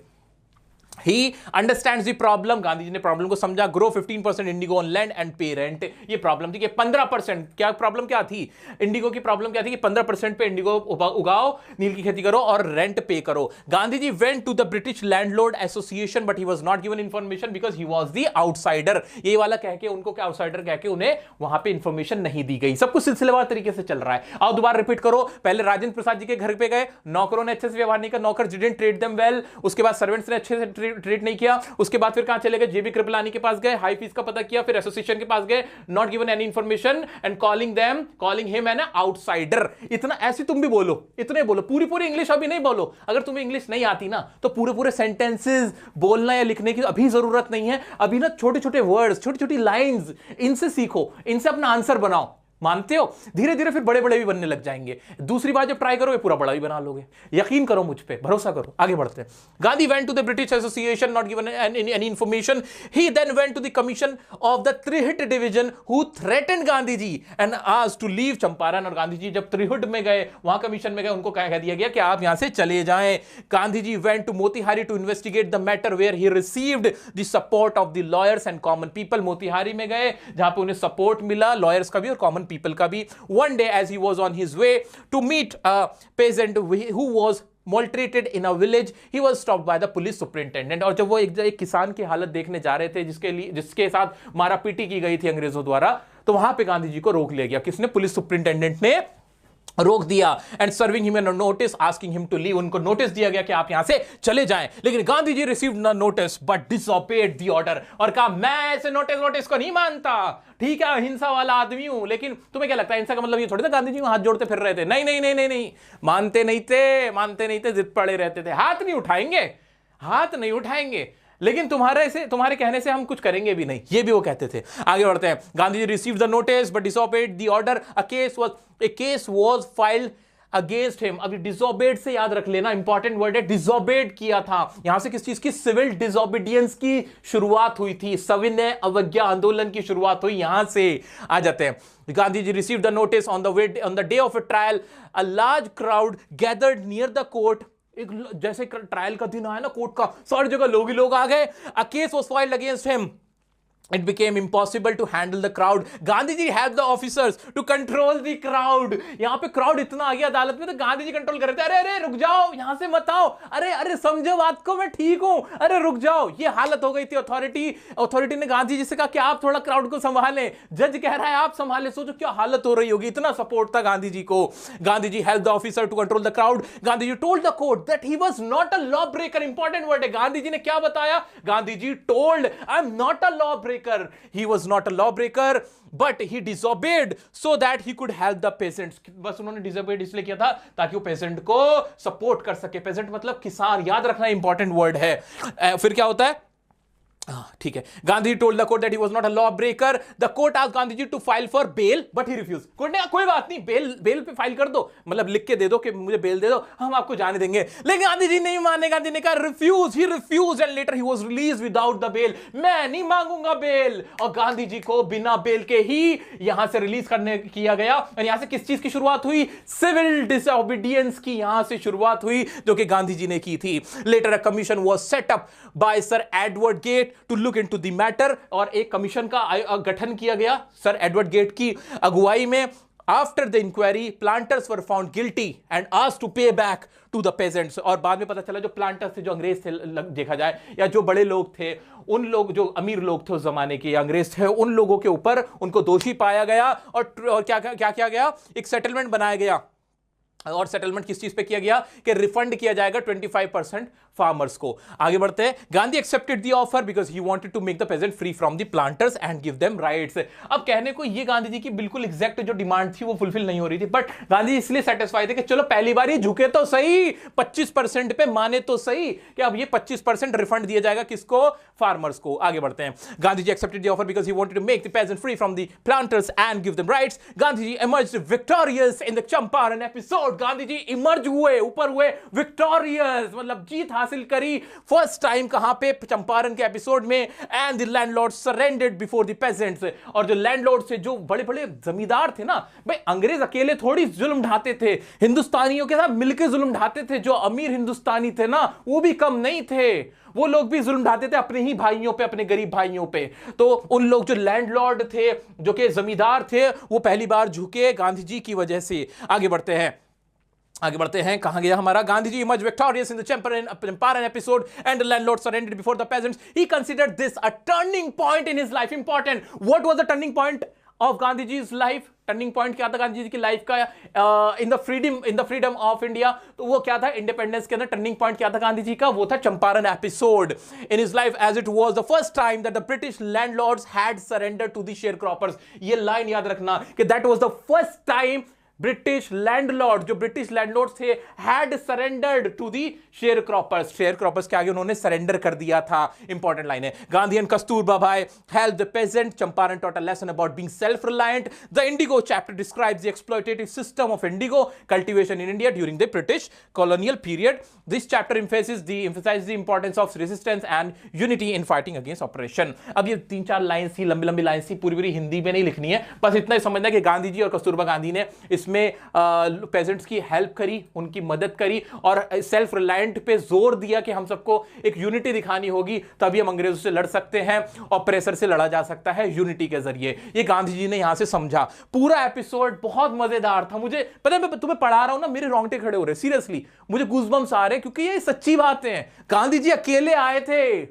He understands the problem, Gandhi ji ने प्रॉब्लम को समझा। Grow 15% Indigo on land and पे रेंट, ये प्रॉब्लम थी कि 15%, क्या प्रॉब्लम क्या थी, इंडिगो की प्रॉब्लम क्या थी कि 15% पे इंडिगो उगाओ, नील की खेती करो और रेंट पे करो। Gandhi ji went to the British landlord association but he was not given information because he was the outsider, ये वाला कह के उनको क्या आउटसाइडर कह के उन्हें वहां पे इंफॉर्मेशन नहीं दी गई। सब कुछ सिलसिलेवार तरीके से चल रहा है। आओ दोबारा रिपीट करो, पहले राजेंद्र प्रसाद जी के घर पे गए, नौकरों ने अच्छे से व्यवहार नहीं किया, नौकर डिडंट ट्रीट देम वेल, उसके बाद सर्वेंट्स ने अच्छे से ट्रीट नहीं किया, उसके बाद फिर कहां चले गए, जेबी कृपलानी के पास गए, हाई फीस का पता किया, फिर एसोसिएशन के पास गए, not given any information and calling him an outsider. इतना ऐसे तुम भी बोलो, इतने बोलो, पूरी पूरी इंग्लिश अभी नहीं बोलो, अगर तुम्हें इंग्लिश नहीं आती ना तो पूरे पूरे सेंटेंसेस बोलना या लिखने की अभी जरूरत नहीं है। अभी ना छोटे छोटे वर्ड्स, छोटी छोटी लाइंस, इनसे सीखो, इनसे अपना आंसर बनाओ, मानते हो? धीरे धीरे फिर बड़े बड़े भी बनने लग जाएंगे। दूसरी बात जब ट्राई करोगे पूरा बड़ा भी बना लोगे, यकीन करो मुझ पे, भरोसा करो। आगे बढ़ते हैं। Gandhi went to the British association, not given any information, he then went to the commission of the Tirhut division who threatened Gandhi ji and asked to leave Champaran. और गांधी जी जब त्रिहुट में गए, वहां कमीशन में गए, उनको कह दिया गया कि आप यहां से चले जाएं। Gandhi ji went to Motihari to investigate the matter where he received the support of the lawyers and common people. Motihari में गए जहां पे उन्हें सपोर्ट मिला, लॉयर्स का भी और कॉमन पीपल का भी। One day as he was on his way to meet a peasant who was maltreated in a village, he was stopped by the police superintendent। और जब वो एक किसान की हालत देखने जा रहे थे जिसके साथ मारापीटी की गई थी अंग्रेजों द्वारा, तो वहां पे गांधी जी को रोक लिया गया। किसने? पुलिस सुपरिंटेंडेंट ने रोक दिया। And serving him a notice asking him to leave, उनको नोटिस दिया गया कि आप यहां से चले जाएं। लेकिन Gandhi ji received a notice but disobeyed the order, और कहा मैं ऐसे नोटिस को नहीं मानता, ठीक है हिंसा वाला आदमी हूं। लेकिन तुम्हें क्या लगता है हिंसा का मतलब ये थोड़ी ना गांधी जी हाथ जोड़ते फिर रहे थे? नहीं नहीं नहीं नहीं नहीं, मानते नहीं थे, जिद पड़े रहते थे, हाथ नहीं उठाएंगे, लेकिन तुम्हारे कहने से हम कुछ करेंगे भी नहीं, ये भी वो कहते थे। आगे बढ़ते हैं। Gandhi ji received the notice but disobeyed the order, a case was filed against him. अभी डिसोबेड से याद रख लेना, इंपॉर्टेंट वर्ड है, डिसोबेड किया था। यहां से किस चीज की? सिविल डिसोबीडियंस की शुरुआत हुई थी, सविनय अवज्ञा आंदोलन की शुरुआत हुई, यहां से आ जाते हैं। Gandhi ji received the notice on the day of a trial, a large crowd gathered near the court. एक जैसे ट्रायल का दिन आया ना कोर्ट का, सारी जगह लोग ही लोग आ गए। A case was filed against him, it became impossible to handle the crowd. Gandhi ji helped the officers to control the crowd। यहां पे क्राउड इतना आ गया अदालत में, तो गांधी जी कंट्रोल कर रहे थे, अरे रुक जाओ, यहां से मत आओ, अरे समझो बात को, मैं ठीक हूं, अरे रुक जाओ। ये हालत हो गई थी। अथॉरिटी ने गांधी जी से कहा कि आप थोड़ा क्राउड को संभालें, जज कह रहा है आप संभालें। सोचो क्या हालत हो रही होगी, इतना सपोर्ट था गांधी जी को। Gandhi ji helped the officer to control the crowd। Gandhi ji told the court that he was not a law breaker। Important word है, गांधी जी ने क्या बताया? Gandhi ji told I am not a law breaker, he was not a lawbreaker but he disobeyed so that he could help the peasants। बस उन्होंने disobeyed इसलिए किया था ताकि वो पेजेंट को सपोर्ट कर सके। पेजेंट मतलब किसान, याद रखना इंपॉर्टेंट वर्ड है। फिर क्या होता है? ठीक है। Gandhi told the court that he was not a law breaker. The court asked Gandhi ji to file for bail but he refuse. Court ने कहा कोई बात नहीं, बेल पे फाइल कर दो, मतलब लिख के दे दो कि मुझे बेल दे दो, हम आपको जाने देंगे। लेकिन गांधी जी नहीं माने, गांधी ने कहा he refuse and later he was released without the bail. मैं नहीं मांगूंगा बेल, और गांधी जी को बिना बेल के ही यहां से रिलीज करने किया गया। और यहां से किस चीज की शुरुआत हुई? सिविल डिसओबीडियंस की यहां से शुरुआत हुई, जो कि गांधी जी ने की थी। Later a commission was set up by sir Edward Gait to look into the matter, और एक कमीशन का गठन किया गया सर एडवर्ड गेट की अगुवाई में। After the inquiry planters were found guilty and asked to pay back to the peasants. और बाद में पता चला जो प्लांटर्स थे, जो अंग्रेज थे देखा जाए, या जो बड़े लोग थे, उन लोग जो अमीर लोग थे उस जमाने के, अंग्रेज थे, उन लोगों के ऊपर उनको दोषी पाया गया। और क्या किया गया? एक सेटलमेंट बनाया गया और सेटलमेंट किस चीज पे किया गया कि रिफंड किया जाएगा 25% फार्मर्स को। आगे बढ़ते हैं। Gandhi accepted the offer because he wanted to make the peasant free from the planters and give them rights. अब कहने को ये गांधी जी की बिल्कुल एग्जैक्ट जो डिमांड थी वो फुलफिल नहीं हो रही थी, बट गांधी जी इसलिए सेटिस्फाई थे कि चलो पहली बार ये झुके तो सही, 25% पे माने तो सही कि अब ये 25% रिफंड दिया जाएगा किसको, फार्मर्स को। आगे बढ़ते हैं। Gandhi ji accepted the offer because he wanted to make the peasant free from the planters and give them rights. Gandhi ji emerged victorious in the Champaran episode. Gandhi ji emerge हुए, ऊपर हुए, विक्टोरियस मतलब जीत हासिल करी फर्स्ट टाइम कहां पे, चंपारण के एपिसोड में। And the landlord surrendered before the peasants. और जो लैंडलॉर्ड से जो बड़े बड़े जमींदार थे ना भाई, अंग्रेज अकेले थोड़ी जुल्म ढाते थे, हिंदुस्तानियों के साथ मिलकर जुल्म ढाते थे। जो अमीर हिंदुस्तानी थे ना वो भी कम नहीं थे, वो लोग भी जुल्म ढाते थे अपने ही भाइयों पे, अपने गरीब भाइयों पे। तो उन लोग जो लैंडलॉर्ड थे, जो कि जमींदार थे, वो पहली बार झुके गांधी जी की वजह से। आगे बढ़ते हैं। कहां गया हमारा, Gandhi ji emerged victorious in the Champaran episode and the landlord surrendered before the peasants. He considered this a turning point in his life. Important. What was the turning point of Gandhiji's life? Turning point क्या था गांधी जी की लाइफ का in the freedom of India? तो वो क्या था, इंडिपेंडेंस के अंदर टर्निंग पॉइंट क्या था गांधी जी का, वो था Champaran episode in his life, as it was the first time that the British landlords had surrender to the sharecroppers. ये लाइन याद रखना कि that was the first time British landlord, जो ब्रिटिश लैंडलॉर्ड थे, had surrendered to the sharecroppers. Sharecroppers के आगे उन्होंने सरेंडर कर दिया था। इंपॉर्टेंट लाइन है। गांधी एंड कस्तूरबा भाई help the peasant. Champaran taught a lesson about being self-reliant. The Indigo chapter describes the exploitative system of indigo cultivation in India during the British colonial period. This chapter emphasizes the importance of resistance and unity in fighting against oppression. अब ये 3-4 लाइन्स ही, लंबी लाइन्स ही, पूरी हिंदी में नहीं लिखनी है, बस इतना ही समझना कि गांधी जी और कस्तूरबा गांधी ने इसमें पेजेंट्स की हेल्प करी, उनकी मदद करी और सेल्फ रिलायंट पे जोर दिया कि हम सबको एक यूनिटी दिखानी होगी, तभी हम अंग्रेजों से लड़ सकते हैं, ऑपरेसर से लड़ा जा सकता है यूनिटी के जरिए। ये गांधी जी ने यहां से समझा। पूरा एपिसोड बहुत मजेदार था। मुझे पता है, मैं तुम्हें पढ़ा रहा हूं ना, मेरे रोंगटे खड़े हो रहे, सीरियसली मुझे गूज़बम्स आ रहे हैं, क्योंकि ये सच्ची बातें हैं। गांधी जी अकेले आए थे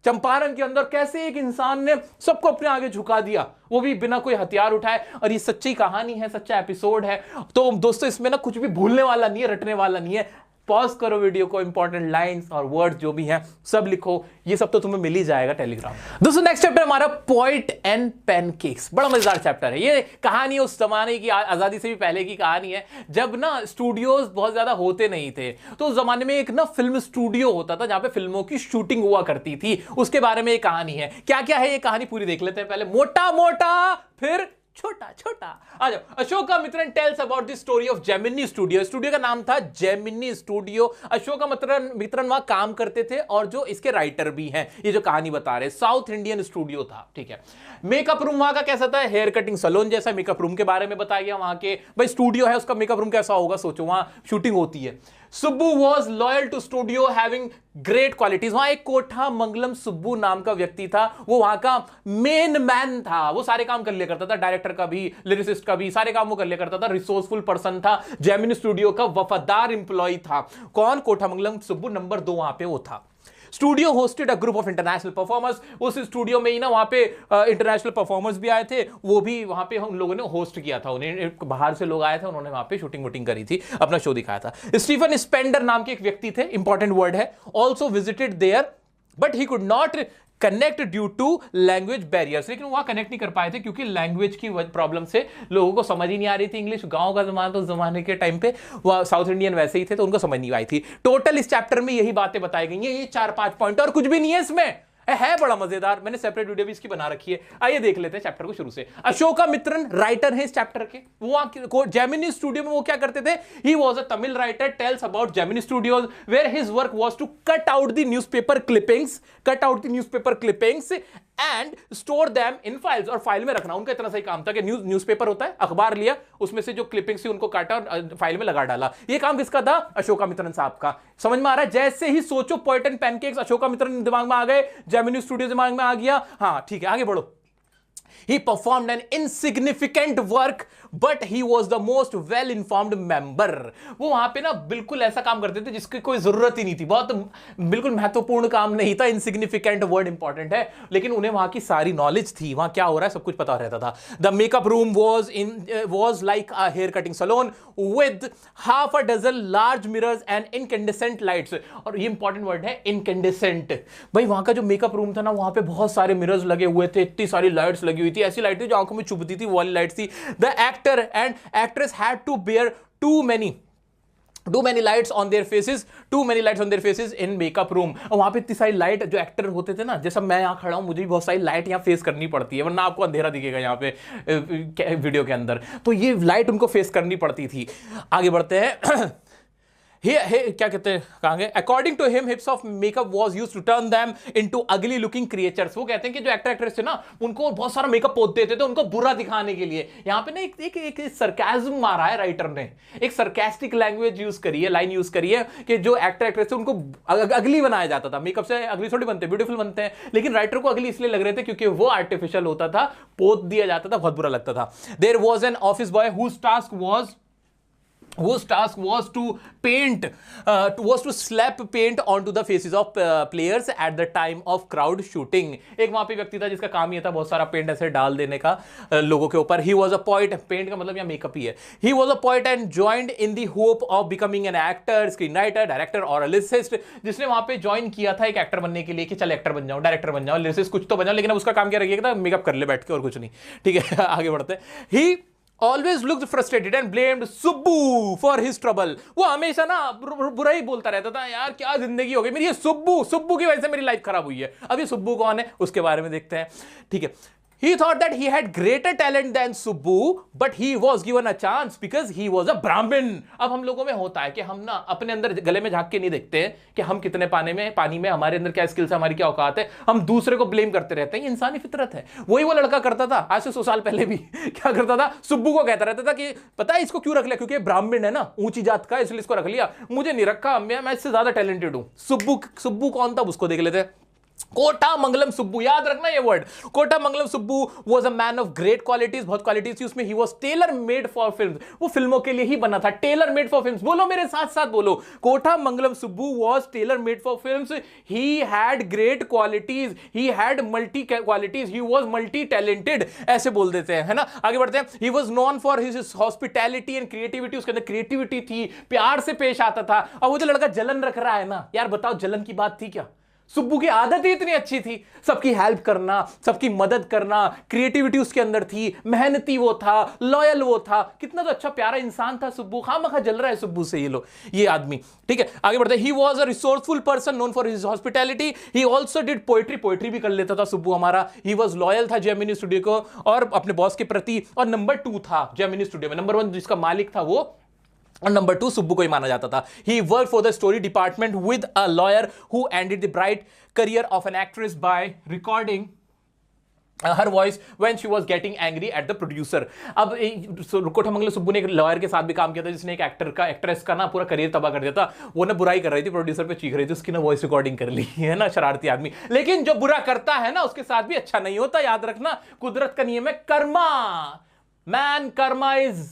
चंपारण के अंदर, कैसे एक इंसान ने सबको अपने आगे झुका दिया, वो भी बिना कोई हथियार उठाए। और ये सच्ची कहानी है, सच्चा एपिसोड है। तो दोस्तों इसमें ना कुछ भी भूलने वाला नहीं है, रटने वाला नहीं है। पॉज करो वीडियो को, इंपॉर्टेंट लाइंस और वर्ड्स जो भी हैं सब लिखो, ये सब तो तुम्हें मिल ही जाएगा टेलीग्राम। दोस्तों नेक्स्ट चैप्टर हमारा पोएट एंड पैनकेक्स। बड़ा मजेदार चैप्टर है। ये कहानी उस जमाने की, आजादी से भी पहले की कहानी है, जब ना स्टूडियोज बहुत ज्यादा होते नहीं थे। तो उस जमाने में एक ना फिल्म स्टूडियो होता था जहां पे फिल्मों की शूटिंग हुआ करती थी। उसके बारे में एक कहानी है। क्या क्या है ये कहानी पूरी देख लेते हैं पहले, मोटा मोटा फिर छोटा छोटा। आ जाओ। Ashokamitran tells about the story of Gemini studio. Studio का नाम था जेमिनी स्टूडियो। अशोकामित्रन वहां काम करते थे और जो इसके राइटर भी हैं, ये जो कहानी बता रहे, साउथ इंडियन स्टूडियो था, ठीक है। मेकअप रूम वहां का कैसा था, हेयर कटिंग सैलून जैसा। मेकअप रूम के बारे में बताया गया, वहां के भाई स्टूडियो है, उसका मेकअप रूम कैसा होगा सोचो, वहां शूटिंग होती है। Subbu was loyal to studio having great qualities. वहां एक कोठा मंगलम सुब्बू नाम का व्यक्ति था, वो वहां का मेन मैन था, वो सारे काम कर लिया करता था, डायरेक्टर का भी, लिरिसिस्ट का भी, सारे काम वो कर लिया करता था। रिसोर्सफुल पर्सन था, जेमिनी स्टूडियो का वफादार इंप्लॉय था। कौन, कोठा मंगलम सुब्बू, नंबर 2 वहां पे वो था। Studio hosted a group of international performers. उस स्टूडियो में ही ना वहां पे इंटरनेशनल परफॉर्मर्स भी आए थे, वो भी वहां पे हम लोगों ने होस्ट किया था उन्हें, बाहर से लोग आए थे, उन्होंने वहां पे शूटिंग वूटिंग करी थी, अपना शो दिखाया था। स्टीफन स्पेंडर नाम के एक व्यक्ति थे, इंपॉर्टेंट वर्ड है, also visited there but he could not connect due to language barriers. लेकिन वहां कनेक्ट नहीं कर पाए थे क्योंकि लैंग्वेज की प्रॉब्लम से लोगों को समझ ही नहीं आ रही थी इंग्लिश। गांव का जमाना, तो जमाने के टाइम पे वह साउथ इंडियन वैसे ही थे, तो उनको समझ नहीं आई थी। टोटल इस चैप्टर में यही बातें बताई गई हैं, ये 4-5 पॉइंट, और कुछ भी नहीं है इसमें, है बड़ा मजेदार। मैंने सेपरेट वीडियो भी इसकी बना रखी है। आइए देख लेते हैं चैप्टर को शुरू से। अशोकामित्रन राइटर है इस चैप्टर के। वो जेमिनी स्टूडियो में वो क्या करते थे, he was a Tamil writer, tells about Gemini Studios where his work was to cut out the newspaper clippings and store them in files, और फाइल में रखना उनका इतना सही काम था कि न्यूज़पेपर होता है, अखबार लिया, उसमें से जो क्लिपिंग्स थी उनको काटा और फाइल में लगा डाला। ये काम किसका था, अशोकामित्रन साहब का। समझ में आ रहा है? जैसे ही सोचो पोएट एंड पैनकेक्स, अशोकामित्रन दिमाग में आ गए, जेमिनी स्टूडियो दिमाग में आ गया। हाँ ठीक है, आगे बढ़ो। He performed an insignificant work but he was the most well informed member. वो वहां पे ना बिल्कुल ऐसा काम करते थे जिसकी कोई जरूरत ही नहीं थी, बहुत बिल्कुल महत्वपूर्ण काम नहीं था, इनसिग्निफिकेंट वर्ड इंपॉर्टेंट है, लेकिन उन्हें वहां की सारी नॉलेज थी, वहां क्या हो रहा है सब कुछ पता रहता था। The makeup room was like a hair cutting salon with half a dozen large mirrors and incandescent lights. और ये इंपॉर्टेंट वर्ड है, इनकैंडेसेंट। भाई वहां का जो मेकअप रूम था ना, वहां पे बहुत सारे मिरर्स लगे हुए थे, इतनी सारी लाइट्स लगी हुई थी, ऐसी लाइट थी जो आंखों में चुभती थी, वो वाली लाइट्स थी। The actor and actress had to bear too many lights on their faces in makeup room। और वहां पे इतनी सारी लाइट, जो एक्टर होते थे ना, जैसा मैं यहां खड़ा हूं, मुझे भी बहुत सारी लाइट यहां फेस करनी पड़ती है, वरना आपको अंधेरा दिखेगा यहां पे वीडियो के अंदर, तो ये लाइट उनको फेस करनी पड़ती थी। आगे बढ़ते हैं। क्या कहते हैं, कहां गए? According to him heaps of makeup was used to turn them into ugly looking creatures. वो कहते हैं कि जो एक्टर एक्ट्रेस थे ना, उनको बहुत सारा मेकअप पोत देते थे उनको बुरा दिखाने के लिए। यहां पे ना एक सरकाज़म मारा है राइटर ने, एक सरकास्टिक लैंग्वेज यूज करी है, लाइन यूज करी है कि जो एक्टर एक्ट्रेस थे उनको अगली बनाया जाता था। मेकअप से अगली थोड़ी बनते, ब्यूटीफुल बनते हैं, लेकिन राइटर को अगली इसलिए लग रहे थे क्योंकि वो आर्टिफिशियल होता था, पोत दिया जाता था, बहुत बुरा लगता था। There was an office boy whose task was to slap paint onto the faces of players at the time of crowd shooting। एक वहां पे व्यक्ति था जिसका काम ये था बहुत सारा पेंट ऐसे डाल देने का लोगों के ऊपर। He was a poet, paint का मतलब यहाँ मेकअप ही है। He was a poet and joined in the hope of becoming an actor, screenwriter, director or a lyricist। जिसने वहां पे ज्वाइन किया था एक एक्टर बनने के लिए कि चल एक्टर बन जाऊं, डायरेक्टर बन जाऊं, लिरिसिस्ट कुछ तो बन जाऊं, लेकिन अब उसका काम क्या रखिएगा, मेकअप कर ले बैठ के और कुछ नहीं। ठीक है, आगे बढ़ते हैं। He always looked frustrated and blamed Subbu for his trouble। वो हमेशा ना बुरा ही बोलता रहता था, यार क्या जिंदगी हो गई मेरी, ये सुब्बू की वजह से मेरी लाइफ खराब हुई है। अब ये सुब्बू कौन है उसके बारे में देखते हैं। ठीक है, he thought that he had greater talent than Subbu, but he was given a chance because he was a Brahmin। अब हम लोगों में होता है कि हम ना अपने अंदर गले में झांक के नहीं देखते हैं कि हम कितने पानी में हमारे अंदर क्या स्किल्स है, हमारी क्या औकात है, हम दूसरे को ब्लेम करते रहते हैं, ये इंसानी फितरत है। वही वो लड़का करता था आज से 100 साल पहले भी। क्या करता था, सुब्बू को कहता रहता था कि पता है इसको क्यों रख लिया, क्योंकि ब्राह्मण है ना, ऊंची जात का, इसलिए इसको रख लिया, मुझे नहीं रखा, मैं इससे ज्यादा टैलेंटेड हूं। सुब्बू कौन था उसको देख लेते हैं। कोटा मंगलम सुब्बू, याद रखना ये word, Kothamangalam Subbu was a man of great qualities, बहुत क्वालिटीज थी उसमें। He was tailor made for films, वो फिल्मों के लिए ही बना था, टेलर मेड फॉर फिल्म्स। बोलो मेरे साथ साथ बोलो, Kothamangalam Subbu was tailor made for films. He had great qualities, he had multi qualities, he was multi talented, ऐसे बोल देते हैं, है ना। आगे बढ़ते हैं। He was known for his hospitality and creativity, उसके अंदर क्रिएटिविटी थी, प्यार से पेश आता था। और वो जो लड़का जलन रख रहा है ना, यार बताओ जलन की बात थी क्या? सुब्बू की आदत ही इतनी अच्छी थी, सबकी हेल्प करना, सबकी मदद करना, क्रिएटिविटी उसके अंदर थी, मेहनती वो था, लॉयल वो था, कितना तो अच्छा प्यारा इंसान था सुब्बू। खामखा जल रहा है सुब्बू से ये आदमी। ठीक है, आगे बढ़ते हैं। He was a resourceful person known for his hospitality. He also did poetry भी कर लेता था सुब्बू हमारा। ही वाज लॉयल था जेमिनी स्टूडियो को और अपने बॉस के प्रति, और नंबर 2 था जेमिनी स्टूडियो में। नंबर 1 जिसका मालिक था वो, और नंबर 2 सुब्बू को ही माना जाता था। He work for the story department with a lawyer who ended the bright career of an actress by recording her voice when she was getting angry at the producer। अब कोटा मंगलम सुब्बू ने एक लॉयर के साथ भी काम किया था जिसने एक एक्ट्रेस का ना पूरा करियर तबाह कर दिया था। वो ना बुराई कर रही थी, प्रोड्यूसर पे चीख रही थी, उसकी ना वॉइस रिकॉर्डिंग कर ली, है ना, शरारती आदमी। लेकिन जो बुरा करता है ना उसके साथ भी अच्छा नहीं होता, याद रखना, कुदरत का नियम है कर्मा, मैन कर्मा इज,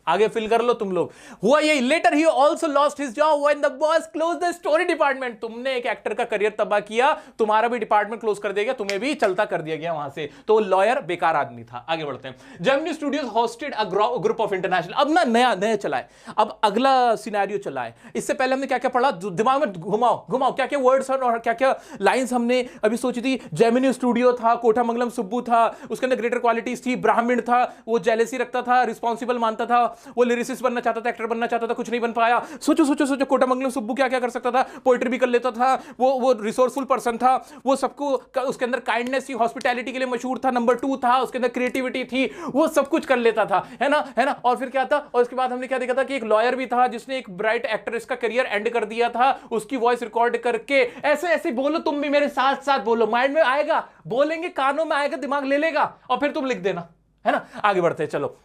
आगे फिल कर लो तुम लोग। हुआ यही। Later he also lost his job when the boss close the story department. तुमने एक एक्टर का करियर तबाह किया, तुम्हारा भी डिपार्टमेंट क्लोज कर दिया गया, तुम्हें भी चलता कर दिया गया वहां से। तो लॉयर बेकार आदमी था। आगे बढ़ते हैं। Gemini studios hosted a group of international. अब ना नया चला है, अब अगला सिनेरियो चला है। इससे पहले हमने क्या क्या पढ़ा, दिमाग में घुमाओ क्या क्या वर्ड्स और क्या क्या लाइंस हमने अभी सोची थी। जेमिनी स्टूडियो था, कोटा मंगलम सुब्बू था, उसके अंदर ग्रेटर क्वालिटीज थी, ब्राह्मण था, वो जेलेसी रखता था, रिस्पॉन्सिबल मानता था, वो लिरिसिस्ट बनना चाहता था, एक्टर बनना चाहता था, कुछ नहीं बन पाया। सोचो कोटा मंगलम सुब्बू क्या क्या कर सकता था, पोएट्री भी कर लेता था, वो रिसोर्सफुल पर्सन था, वो सबको उसके अंदर काइंडनेस थी, हॉस्पिटैलिटी के लिए मशहूर था, नंबर 2 था, उसके अंदर क्रिएटिविटी थी, वो सब कुछ कर लेता था, है ना। और फिर क्या था, और उसके बाद हमने क्या देखा था कि एक लॉयर भी था जिसने एक ब्राइट एक्ट्रेस का करियर एंड कर दिया था, उसकी वॉइस रिकॉर्ड करके। ऐसे बोलो, तुम भी मेरे साथ साथ बोलो, माइंड में आएगा, बोलेंगे कानों में आएगा, दिमाग ले लेगा, और फिर तुम लिख देना, है ना। आगे बढ़ते हैं, चलो।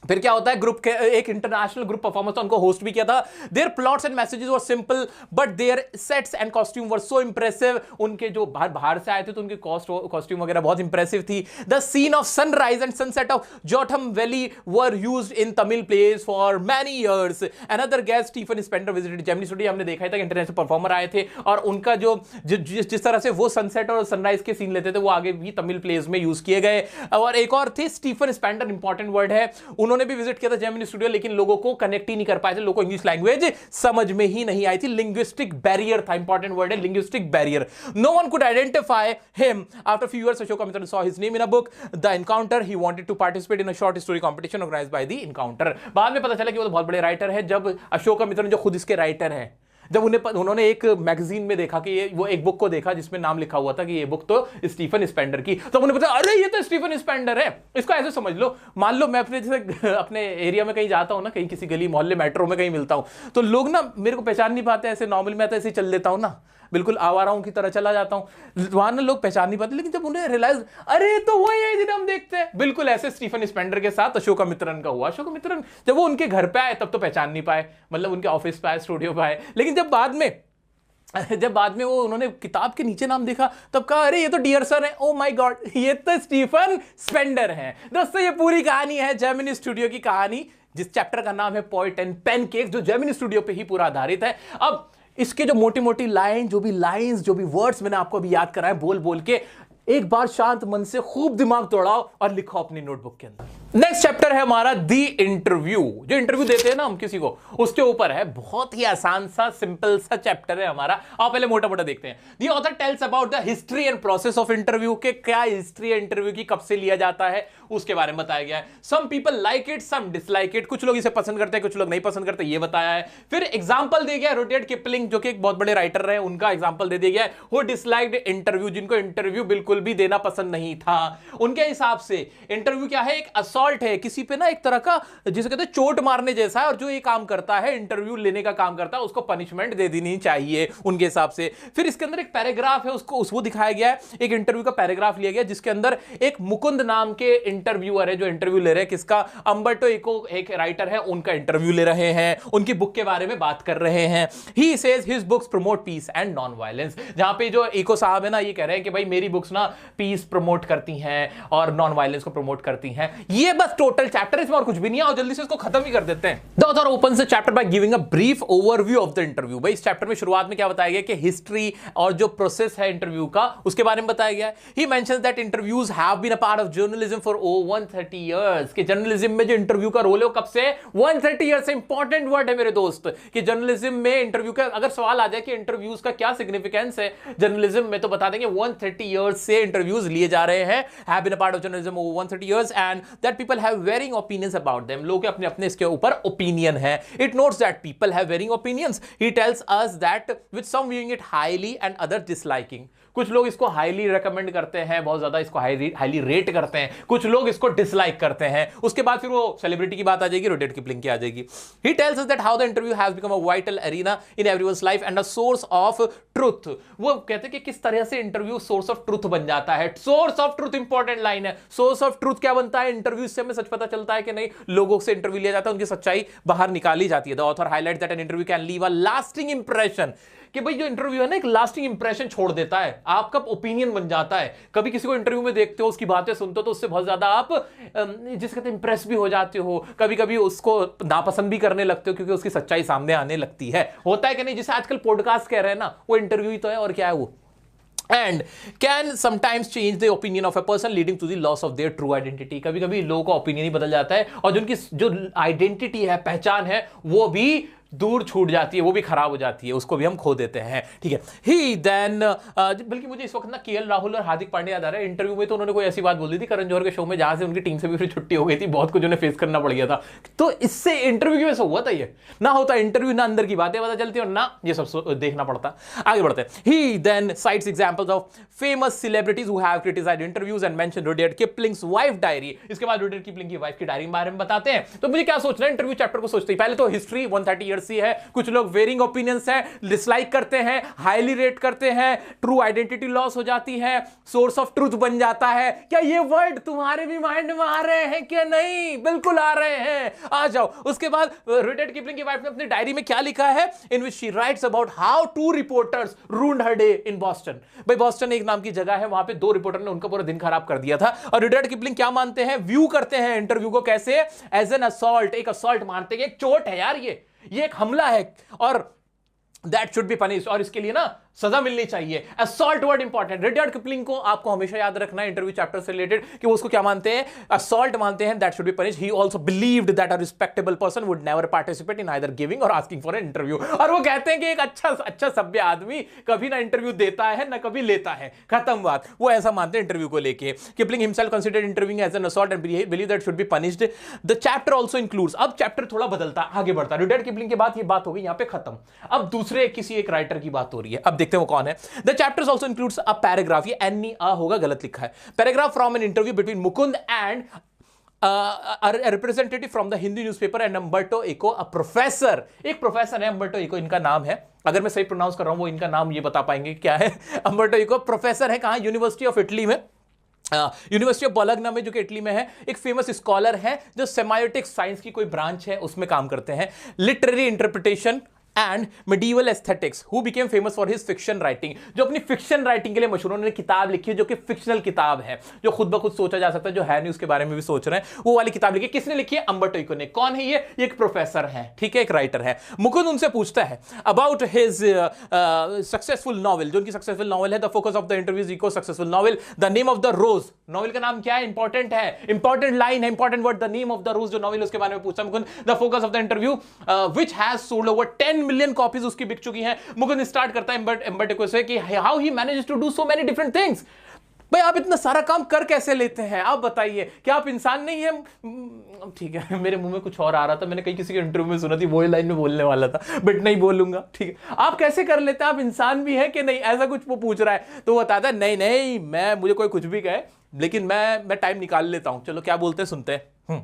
फिर क्या होता है, ग्रुप के एक इंटरनेशनल ग्रुप परफॉर्मेंस उनको होस्ट भी किया था। Their plots and messages were simple but their sets and costume were so impressive. उनके जो बाहर से आए थे तो उनके कॉस्ट्यूम वगैरह बहुत इंप्रेसिव थी। The scene of sunrise and sunset of Jotham valley were used in Tamil place for many years. Another guest Stephen Spender visited Gemini studio. हमने देखा था इंटरनेशनल परफॉर्मर आए थे और उनका जो जिस तरह से वो सनसेट और सनराइज के सीन लेते थे वो आगे भी तमिल प्लेस में यूज किए गए। और एक और थे स्टीफन स्पेंडर, इंपॉर्टेंट वर्ड है, उन्होंने भी विजिट किया था जेमिनी स्टूडियो, लेकिन लोगों को कनेक्ट ही नहीं कर पाए थे, लोगों को इंग्लिश लैंग्वेज समझ में ही नहीं आई थी। लिंग्विस्टिक बैरियर था, इंपॉर्टेंट वर्ड है linguistic barrier. No one could identify him after few years. Ashoka Mittal saw his name in a book the encounter. He wanted to participate in a short story competition organised by the encounter. बाद में पता चला कि वो तो बहुत बड़े राइटर है। जब अशोका मित्तल जो खुद इसके राइटर हैं, जब उन्होंने एक मैगजीन में देखा कि वो एक बुक को देखा जिसमें नाम लिखा हुआ था कि ये बुक तो स्टीफन स्पेंडर की, तो उन्हें पता, अरे ये तो स्टीफन स्पेंडर है। इसको ऐसे समझ लो, मान लो मैं अपने जैसे अपने एरिया में कहीं जाता हूं ना, कहीं किसी गली मोहल्ले मेट्रो में कहीं मिलता हूं, तो लोग ना मेरे को पहचान नहीं पाते ऐसे नॉर्मल, मैं तो ऐसे चल देता हूं ना, बिल्कुल आवाराओं की तरह चला जाता हूं, वहां ना लोग पहचान नहीं पाते। लेकिन जब उन्हें रियलाइज, अरे तो वही है जिन्हें हम देखते हैं, बिल्कुल ऐसे स्टीफन स्पेंडर के साथ अशोका मित्रन का हुआ। अशोका मित्रन जब वो उनके घर पे आए तब तो पहचान नहीं पाए, मतलब उनके ऑफिस पे आए, स्टूडियो पे आए, लेकिन जब बाद में वो उन्होंने किताब के नीचे नाम देखा तब कहा, अरे ये तो डियरसन है, ओ माय गॉड ये तो स्टीफन स्पेंडर है। दोस्तों ये पूरी कहानी है जेमिनी स्टूडियो की कहानी, जिस चैप्टर का नाम है पोएट एंड पैनकेक्स, जो जेमिनी स्टूडियो पे ही पूरा आधारित है। अब इसके जो मोटी मोटी लाइन, जो भी वर्ड्स मैंने आपको अभी याद कराए बोल बोल के, एक बार शांत मन से खूब दिमाग दौड़ाओ और लिखो अपनी नोटबुक के अंदर। नेक्स्ट चैप्टर है हमारा दी इंटरव्यू। जो इंटरव्यू देते हैं ना हम किसी को, उसके ऊपर है। बहुत ही आसान सा सिंपल सा चैप्टर है हमारा। आप पहले मोटा मोटा देखते हैं। The author tales about the history and process of interview, के क्या हिस्ट्री है इंटरव्यू की, कब से लिया जाता है, उसके बारे में बताया गया है। Some people like it, some dislike it, कुछ लोग इसे पसंद करते हैं, कुछ लोग नहीं पसंद करते, ये बताया है। फिर एग्जाम्पल दे गया रुडयार्ड किपलिंग, जो कि एक बहुत बड़े राइटर रहे, उनका एग्जाम्पल दे दिया गया है। हु डिसलाइक्ड इंटरव्यू, जिनको इंटरव्यू बिल्कुल भी देना पसंद नहीं था। उनके हिसाब से इंटरव्यू क्या है, एक असॉल्ट है, किसी पे ना एक तरह का जिसे कहते हैं चोट मारने जैसा है, और जो ये काम करता है, इंटरव्यू लेने का काम करता है, उसको पनिशमेंट दे देनी चाहिए उनके हिसाब से। फिर इसके अंदर एक पैराग्राफ है, उसको दिखाया गया है। एक इंटरव्यू का पैराग्राफ लिया गया जिसके अंदर एक मुकुंद नाम के इंटरव्यूअर है, जो इंटरव्यू ले रहे हैं, किसका, अंबर्टो इको एक राइटर है, उनका इंटरव्यू ले रहे हैं, उनकी बुक के बारे में बात कर रहे हैं। He says his books promote peace and non violence, जहां पे जो इको साहब है ना, ये कह रहे हैं कि भाई मेरी बुक्स ना पीस प्रमोट करती हैं और नॉन वायलेंस को प्रमोट करती हैं। ये बस टोटल चैप्टर, इसमें और कुछ भी नहीं है, और जल्दी से इसको खत्म ही कर देते हैं। The author opens the chapter by giving a brief overview of the interview. भाई इस चैप्टर में शुरुआत में क्या बताया गया कि हिस्ट्री और जो प्रोसेस है इंटरव्यू का, उसके बारे में बताया गया है। He mentions that interviews have been a part of journalism for over 130 years, कि जर्नलिज्म में जो इंटरव्यू का रोल है वो कब से, 130 इयर्स से। इंपॉर्टेंट वर्ड है मेरे दोस्त, कि जर्नलिज्म में इंटरव्यू का अगर सवाल आ जाए कि इंटरव्यूज का क्या सिग्निफिकेंस है जर्नलिज्म में, तो बता देंगे 130 इयर्स से इंटरव्यूज लिए जा रहे हैं, have been a part of journalism over 130 years, and that people have varying opinions about them. लोग अपने अपने इसके ऊपर ओपिनियन है। It notes that people have varying opinions. He tells us that with some viewing it highly and other disliking. कुछ लोग इसको हाईली रेकमेंड करते हैं, बहुत ज्यादा इसको हाईली रेट करते हैं, कुछ लोग इसको डिसलाइक करते हैं। उसके बाद फिर वो सेलिब्रिटी की बात आ जाएगी, रुडयार्ड किपलिंग की आ जाएगी। ही tells us that how the interview has become a vital arena in everyone's life and a source of truth. वो कहते हैं कि किस तरह से इंटरव्यू सोर्स ऑफ ट्रुथ बन जाता है। Source of truth important line है। सोर्स ऑफ ट्रुथ क्या बनता है, इंटरव्यू से हमें सच पता चलता है कि नहीं, लोगों से इंटरव्यू लिया जाता है, उनकी सच्चाई बाहर निकाली जाती है। The author highlights that an interview can leave a lasting impression, कि भाई जो इंटरव्यू है ना एक लास्टिंग इंप्रेशन छोड़ देता है, आपका ओपिनियन बन जाता है। कभी किसी को इंटरव्यू में देखते हो, उसकी बातें सुनते हो, तो उससे बहुत ज्यादा आप जिसे कहते हैं इंप्रेस भी हो जाते हो, कभी कभी उसको नापसंद भी करने लगते हो, क्योंकि उसकी सच्चाई सामने आने लगती है। होता है कि नहीं, जिसे आजकल पॉडकास्ट कह रहे हैं ना, वो इंटरव्यू ही तो है, और क्या है वो, and can sometimes change the opinion of a person leading to the loss of their true identity। कभी कभी लोगों का ओपिनियन ही बदल जाता है, और जिनकी जो आइडेंटिटी है, पहचान है, वो भी दूर छूट जाती है, वो भी खराब हो जाती है, उसको भी हम खो देते हैं। ठीक है, ही देन बल्कि मुझे इस वक्त ना केएल राहुल और हार्दिक पांड्या याद आ रहा है। इंटरव्यू में तो उन्होंने कोई ऐसी बात बोल दी थी करण जौहर के शो में, जहां से उनकी टीम से भी फिर छुट्टी हो गई थी, बहुत कुछ उन्हें फेस करना पड़ गया था। तो इससे इंटरव्यू की वजह से हुआ था, ये ना होता इंटरव्यू, ना अंदर की बातें पता चलती और ना ये सब देखना पड़ता। आगे बढ़ते हैं। He then cites examples of famous celebrities who have criticised interviews and mention Rudyard Kipling's wife diary. इसके बाद रुडयार्ड किपलिंग की वाइफ की डायरी के बारे में बताते हैं। तो मुझे क्या सोचना है इंटरव्यू चैप्टर को सोचते ही, पहले तो हिस्ट्री 130 ईयर कॉन्ट्रोवर्सी है, कुछ लोग वेरिंग ओपिनियंस है, डिसलाइक करते हैं, हाईली रेट करते हैं, ट्रू आइडेंटिटी लॉस हो जाती है, सोर्स ऑफ ट्रूथ बन जाता है। क्या ये वर्ड तुम्हारे भी माइंड में आ रहे हैं क्या? नहीं, बिल्कुल आ रहे हैं, आ जाओ। उसके बाद रुडयार्ड किपलिंग की वाइफ ने अपनी डायरी में क्या लिखा है? In which she writes about how two reporters ruined her day in Boston. भाई बॉस्टन एक नाम की जगह है, वहां पे 2 रिपोर्टर ने उनका पूरा दिन खराब कर दिया था। और रुडयार्ड किपलिंग क्या मानते हैं? व्यू करते हैं इंटरव्यू को कैसे? एज एन असॉल्ट, एक असॉल्ट मानते हैं, एक चोट है यार, ये एक हमला है और दैट शुड बी पनिश्ड, और इसके लिए ना सजा मिलनी चाहिए। Assault word important. Rudyard Kipling को आपको हमेशा याद रखना है इंटरव्यू चैप्टर से रिलेटेड कि वो उसको क्या मानते हैं? असॉल्ट मानते हैं, that should be punished. He also believed that a respectable person would never participate in either giving और आस्किंग फॉर एन इंटरव्यू। और वो कहते हैं कि एक अच्छा सभ्य आदमी कभी ना इंटरव्यू देता है ना कभी लेता है, खत्म बात। वो ऐसा मानते हैं इंटरव्यू को लेके। Kipling himself considered interviewing as an assault and believe that should be punished. The chapter also includes, अब चैप्टर थोड़ा बदलता आगे बढ़ता है। रुडयार्ड किपलिंग के बाद ये बात हो गई यहां पे खत्म। अब दूसरे किसी एक राइटर की बात हो रही है, अब देखते हैं वो कौन है। The chapters also includes a paragraph, ये N नहीं A होगा, गलत लिखा है। Paragraph from an interview between Mukund and a representative from the Hindi newspaper and Umberto Eco, a professor। एक प्रोफेसर है Umberto Eco, इनका नाम है। अगर मैं सही प्रोनाउंस कर रहा हूं वो इनका नाम ये बता पाएंगे क्या है। Umberto Eco प्रोफेसर है, कहां? यूनिवर्सिटी ऑफ इटली में, यूनिवर्सिटी ऑफ बोलोग्ना में, जो कि इटली में है। एक फेमस स्कॉलर है जो सेमायोटिक साइंस की कोई ब्रांच है उसमें काम करते हैं। Literary interpretation and medieval aesthetics, who became famous for his fiction writing, जो अपनी फिक्शन राइटिंग के लिए मशहूर। उन्होंने किताब लिखी है जो कि फिक्शनल किताब है, जो खुद ब खुद सोचा जा सकता है, जो है नहीं उसके बारे में भी सोच रहे हैं, वो वाली किताब लिखी। किसने लिखी है? Umberto Eco ने। कौन है ये? एक प्रोफेसर है, ठीक है, एक राइटर है। मुकुंद उनसे पूछता है अबाउट हिज सक्सेसफुल नॉवल, जो उनकी सक्सेसफुल नॉवल है। The focus of the interviews echo successful novel, the name of the rose. Novel का नाम क्या है? इंपॉर्टेंट है, इंपॉर्टेंट लाइन है, important word, the name of the rose, जो नॉवल उसके बारे में पूछता Mukund. The focus of the interview which has sold over 10 million copies उसकी बिक चुकी हैं। मुकुंद स्टार्ट करता है Umberto Eco से कि how he manages to do so many different things. भाई आप इतना सारा काम कर कैसे लेते हैं? आप बताइए, क्या आप इंसान नहीं है? ठीक है, मेरे मुंह में कुछ और आ रहा था, मैंने कहीं किसी के इंटरव्यू में सुना थी, वही लाइन में बोलने वाला था, बट नहीं बोलूंगा। ठीक है, आप कैसे कर लेते हैं? आप इंसान भी है कि नहीं? ऐसा कुछ वो पूछ रहा है तो वो बताता है नहीं, मैं, मुझे कोई कुछ भी कहे लेकिन मैं टाइम निकाल लेता हूं। चलो क्या बोलते हैं सुनते हैं।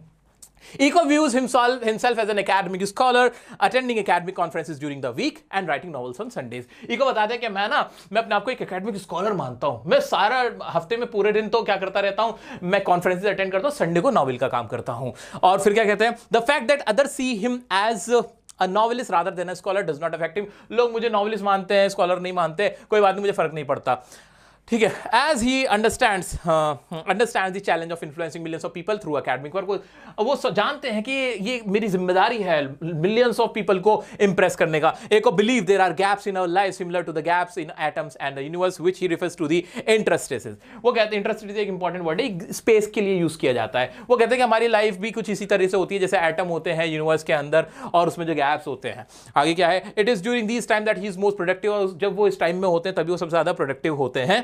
Eco views himself as an academic scholar, attending academic conferences during the week and writing novels on Sundays. Eco बताते हैं कि मैं अपने आप को एक academic scholar मानता हूं। मैं सारा हफ्ते में पूरे दिन तो क्या करता रहता हूं? मैं कॉन्फ्रेंसेस अटेंड करता हूं, संडे को नॉवल का काम करता हूं। और फिर क्या कहते हैं? The fact that others see him as a novelist rather than a scholar does not affect him. लोग मुझे नॉवलिस्ट मानते हैं, स्कॉलर नहीं मानते, कोई बात नहीं, मुझे फर्क नहीं पड़ता। ठीक है, as he understands the challenge of influencing millions of people through academic work, वो जानते हैं कि ये मेरी जिम्मेदारी है मिलियंस ऑफ पीपल को इंप्रेस करने का। एक को believe there are gaps in our life similar to the gaps in atoms and the universe which he refers to the interspaces. वो कहते हैं इंटरस्पेस एक इंपॉर्टेंट वर्ड है, स्पेस के लिए यूज किया जाता है। वो कहते हैं कि हमारी लाइफ भी कुछ इसी तरह से होती है जैसे एटम होते हैं यूनिवर्स के अंदर और उसमें जो गैप्स होते हैं। आगे क्या है? It is during this time that he is most productive, और जब वो इस टाइम में होते हैं तभी वो सबसे ज्यादा प्रोडक्टिव होते हैं।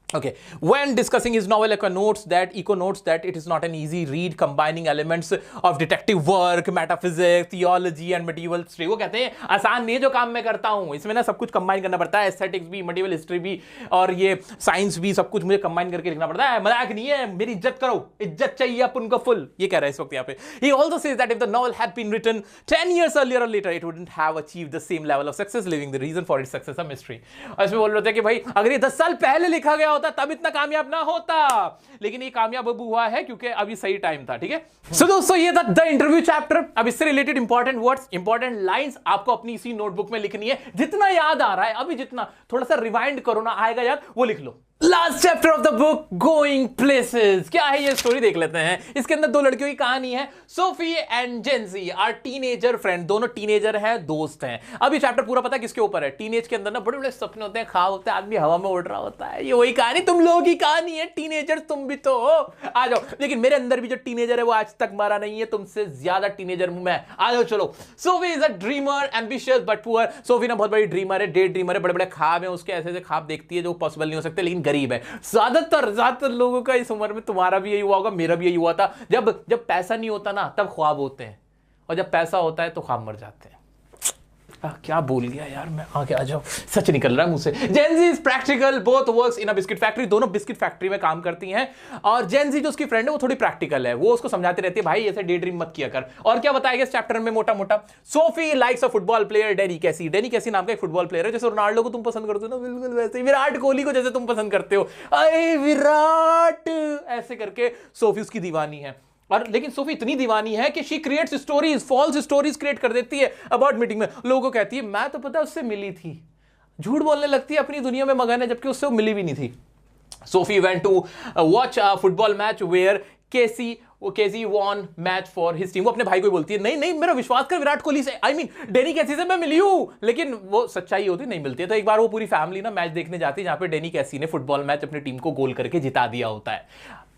Okay, when discussing his novel, Eco notes that it is not an easy read, combining elements of detective work, metaphysics, theology and medieval history. वो कहते हैं आसान नहीं है जो काम मैं करता हूँ, इसमें ना सब कुछ कंबाइन करना पड़ता है, एस्थेटिक्स भी, medieval history भी और ये साइंस भी, सब कुछ मुझे कंबाइन करके लिखना पड़ता है। मजाक नहीं है, मेरी इज्जत करो, इज्जत चाहिए अपन को फुल, ये कह रहा है इस वक्त यहाँ पे। He also says that if the novel had been written 10 years earlier or later, it wouldn't have achieved the same level of success, leaving the reason for its success a mystery. और इसमें बोल रहे थे कि भाई अगर ये 10 साल पहले लिखा गया तब इतना कामयाब ना होता, लेकिन ये कामयाब अब हुआ है क्योंकि अभी सही टाइम था। ठीक है, सो दोस्तों ये था द इंटरव्यू चैप्टर। अब इससे related important words, important lines आपको अपनी इसी नोटबुक में लिखनी है। जितना याद आ रहा है अभी, जितना थोड़ा सा रिवाइंड करो ना, आएगा याद, वो लिख लो। Last chapter of the book, going places. क्या है ये स्टोरी देख लेते हैं। इसके अंदर 2 लड़कियों की कहानी है, Sophie and Jenji, are teenager friend. दोनों टीनेजर हैं, दोस्त हैं। अब ये चैप्टर पूरा पता है किसके ऊपर है? टीनेज के अंदर ना बड़े बड़े सपने होते हैं, ख्वाब होते हैं, आदमी हवा में उड़ रहा होता है। ये वही कहानी, तुम लोगों की कहानी है, टीनेजर तुम भी तो हो। आ जाओ, लेकिन मेरे अंदर भी जो टीनेजर है वो आज तक मरा नहीं है, तुमसे ज्यादा टीनेजर हूं मैं। आ जाओ चलो। Sophie is a dreamer, ambitious but poor. Sophie ना बहुत बड़ी ड्रीमर है, डे ड्रीमर है, बड़े बड़े ख्वाब है उसके, ऐसे ऐसे ख्वाब देखती है जो पॉसिबल नहीं हो सकते, लेकिन गरीब है। ज्यादातर लोगों का इस उम्र में, तुम्हारा भी यही हुआ होगा, मेरा भी यही हुआ था, जब पैसा नहीं होता ना तब ख्वाब होते हैं, और जब पैसा होता है तो ख्वाब मर जाते हैं। क्या बोल गया यार मैं, आगे आ जाओ, सच निकल रहा है मुझसे। Gen Z is practical, both works in a biscuit factory, दोनों बिस्किट फैक्ट्री में काम करती हैं। और जेनजी जो उसकी फ्रेंड है वो थोड़ी प्रैक्टिकल है, वो उसको समझाती रहती है भाई ऐसे डे ड्रीम मत किया कर। और क्या बताया गया इस चैप्टर में मोटा मोटा, Sophie likes a football player Danny Casey. Danny कैसी नाम का एक फुटबॉल प्लेयर है, जैसे रोनाल्डो को तुम पसंद करते हो ना, बिल्कुल वैसे ही विराट कोहली को जैसे तुम पसंद करते हो, अरे विराट, ऐसे करके सोफी उसकी दीवानी है। और लेकिन सोफी इतनी दीवानी है कि she creates stories, false stories create कर देती है अबाउट मीटिंग में। लोगों को कहती है मैं तो पता उससे मिली थी, झूठ बोलने लगती है अपनी दुनिया में मगन है, जबकि उससे वो मिली भी नहीं थी। Sophie went to watch a football match where Casey won match for his team. वो अपने भाई को बोलती है नहीं नहीं मेरा विश्वास कर, विराट कोहली से, आई मीन डेनी कैसी से मैं मिली हूं। लेकिन वो सच्चाई होती नहीं मिलती है। तो एक बार वो पूरी फैमिली ना मैच देखने जाती है जहां पे डेनी कैसी ने फुटबॉल मैच अपनी टीम को गोल करके जिता दिया होता है,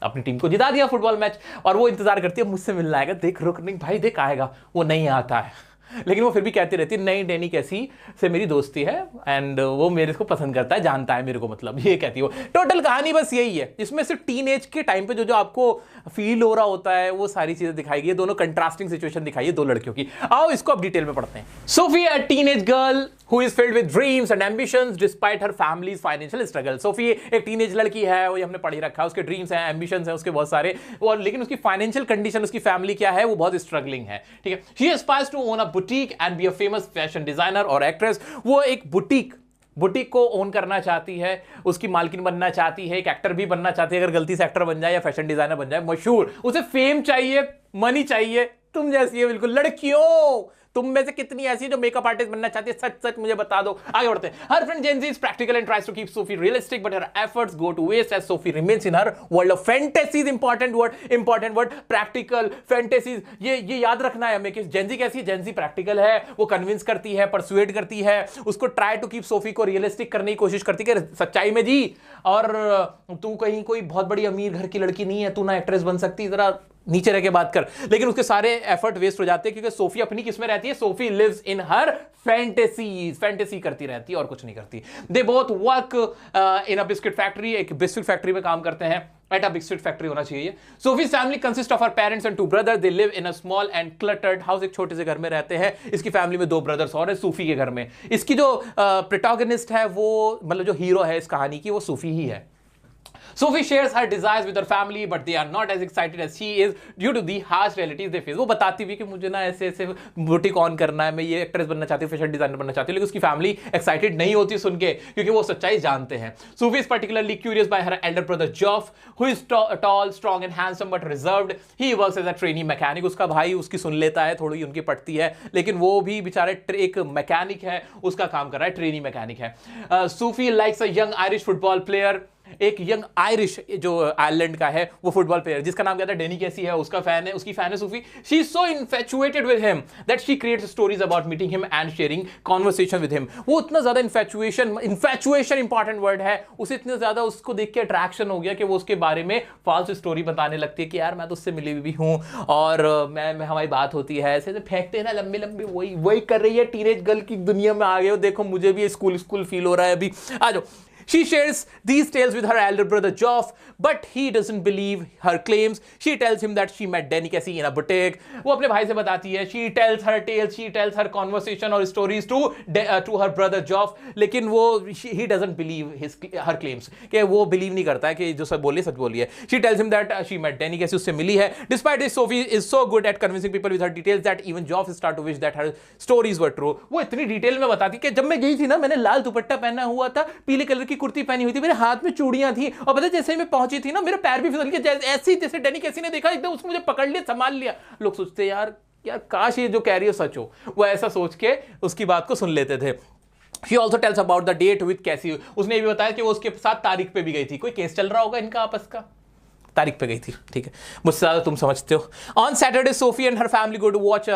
अपनी टीम को जिता दिया फुटबॉल मैच। और वो इंतजार करती है मुझसे मिलना आएगा, देख रुक नहीं भाई देख आएगा, वो नहीं आता है। लेकिन वो फिर भी कहती रहती है नहीं डेनी कैसी से मेरी दोस्ती है एंड वो मेरे को पसंद करता है, जानता है मेरे को, मतलब ये कहती है वो। टोटल कहानी बस यही है, इसमें सिर्फ टीनेज के टाइम पे जो जो आपको फील हो रहा होता है वो सारी चीजें दिखाई गई है। दोनों कंट्रास्टिंग सिचुएशन दिखाई है दो लड़कियों की। आओ इसको अब डिटेल में पढ़ते हैं। Sophie a teenage girl who is filled with dreams and ambitions despite her family's financial struggle। Sophie एक टीनेज लड़की है, वो हमने पढ़ी रखा है, उसके ड्रीम्स हैं, एम्बिशंस हैं उसके बहुत सारे, और लेकिन उसकी फाइनेंशियल कंडीशन, उसकी फैमिली क्या है, वो बहुत स्ट्रगलिंग है, ठीक है। She aspires to own a boutique and be a famous fashion designer और एक्ट्रेस। वो एक बुटीक को ओन करना चाहती है, उसकी मालकिन बनना चाहती है, एक एक्टर भी बनना चाहती है, अगर गलती से एक्टर बन जाए या फैशन डिजाइनर बन जाए मशहूर, उसे फेम चाहिए, मनी चाहिए। तुम जैसी है बिल्कुल लड़कियों, तुम में से कितनी ऐसी जो मेकअप आर्टिस्ट बनना चाहती है, सच सच मुझे बता दो। आगे बढ़ते हैं। Her friend Jenji is practical and tries to keep Sophie realistic but her efforts go to waste as Sophie remains in her world of fantasies. Important word practical fantasies, ये याद रखना है हमें कि जेनजी कैसी है। जेनजी प्रैक्टिकल है, वो कन्विंस करती है, परसुएड करती है, उसको ट्राई टू कीप सोफी को रियलिस्टिक करने की कोशिश करती है कि सच्चाई में जी, और तू कहीं कोई बहुत बड़ी अमीर घर की लड़की नहीं है, तू ना एक्ट्रेस बन सकती, जरा नीचे रह के बात कर। लेकिन उसके सारे एफर्ट वेस्ट हो जाते हैं क्योंकि सोफी अपनी किस में रहती है, Sophie lives in her fantasy करती रहती है और कुछ नहीं करती। They both work in a biscuit factory, एक बिस्किट फैक्ट्री में काम करते हैं, एट अ बिस्किट फैक्ट्री होना चाहिए। Sophie's family consist of her parents and 2 brothers. They live in a small and cluttered house, एक छोटे से घर में रहते हैं। इसकी फैमिली में 2 ब्रदर्स और है सोफी के घर में। इसकी जो प्रोटैगनिस्ट है, वो मतलब जो हीरो है इस कहानी की, वो सोफी ही है। Sophie shares her desires with her family, but they are not as excited as she is due to the harsh realities they face। वो बताती भी कि मुझे ना ऐसे ऐसे बुटीक ऑन करना है, मैं ये एक्ट्रेस बनना चाहती हूँ, फैशन डिजाइनर बनना चाहती हूँ, लेकिन उसकी फैमिली एक्साइटेड नहीं होती सुन के, क्योंकि वो सच्चाई जानते हैं। Sophie is particularly curious by her elder brother Geoff, who is tall, strong and handsome but reserved. He works as a trainee mechanic। उसका भाई उसकी सुन लेता है, थोड़ी उनकी पटती है, लेकिन वो भी बेचारे एक मैकेनिक है, उसका काम कर रहा है, ट्रेनी मैकेनिक है। Sophie likes a young Irish football player। एक यंग आयरिश जो आयरलैंड का है वो फुटबॉल प्लेयर जिसका नाम क्या था, डेनी कैसी है, उसका फैन है, उसकी फैन है Sophie. She is so infatuated with him that she creates stories about meeting him and sharing conversation with him. वो इतना ज्यादा इन्फैचुएशन इंपॉर्टेंट वर्ड है, उसे इतने ज्यादा उसको देख के अट्रैक्शन हो गया कि वो उसके बारे में फॉल्स स्टोरी बताने लगती है कि यार मैं तो उससे मिली भी हूँ और मैं हमारी बात होती है, ऐसे फेंकते हैं ना लंबी लंबी, वही कर रही है। टीनेज गर्ल की दुनिया में आ गए हो, देखो मुझे भी स्कूल फील हो रहा है अभी, आ जाओ। She shares these tales with her elder brother Geoff, but he doesn't believe her claims. She tells him that she met Danny Casey in a boutique. वो अपने भाई से बताती है, she tells her tales, she tells her conversation और stories to her brother Geoff, लेकिन वो he doesn't believe her claims, कि वो believe नहीं करता है कि जो सब बोली सच बोली है। She tells him that she met Danny Casey, उससे मिली है। Despite this, Sophie is so good at convincing people with her details that even Geoff start to wish that her stories were true। वो इतनी डिटेल में बताती कि जब मैं गई थी ना, मैंने लाल दुपट्टा पहना हुआ था, पीले कलर की कुर्ती पहनी हुई थी, मेरे हाथ में चूड़ियां थी, और पता जैसे मैं पहुंची थी ना, मेरे पैर भी फिसल गए, ऐसे जैसे डेनी कैसी ने देखा एकदम उसको मुझे पकड़ लिया, संभाल लिया। लोग सोचते यार काश ये जो कह रही हो सच हो, वो ऐसा सोच के उसकी बात को सुन लेते थे। She also tells about the date with Cassie। उसने भी बताया कि वो उसके साथ तारीख पे भी गई थी, कोई केस चल रहा होगा इनका आपस का, तारीख पे गई थी, ठीक है, मुझसे ज्यादा तुम समझते हो। On Saturday, Sophie and her family go to watch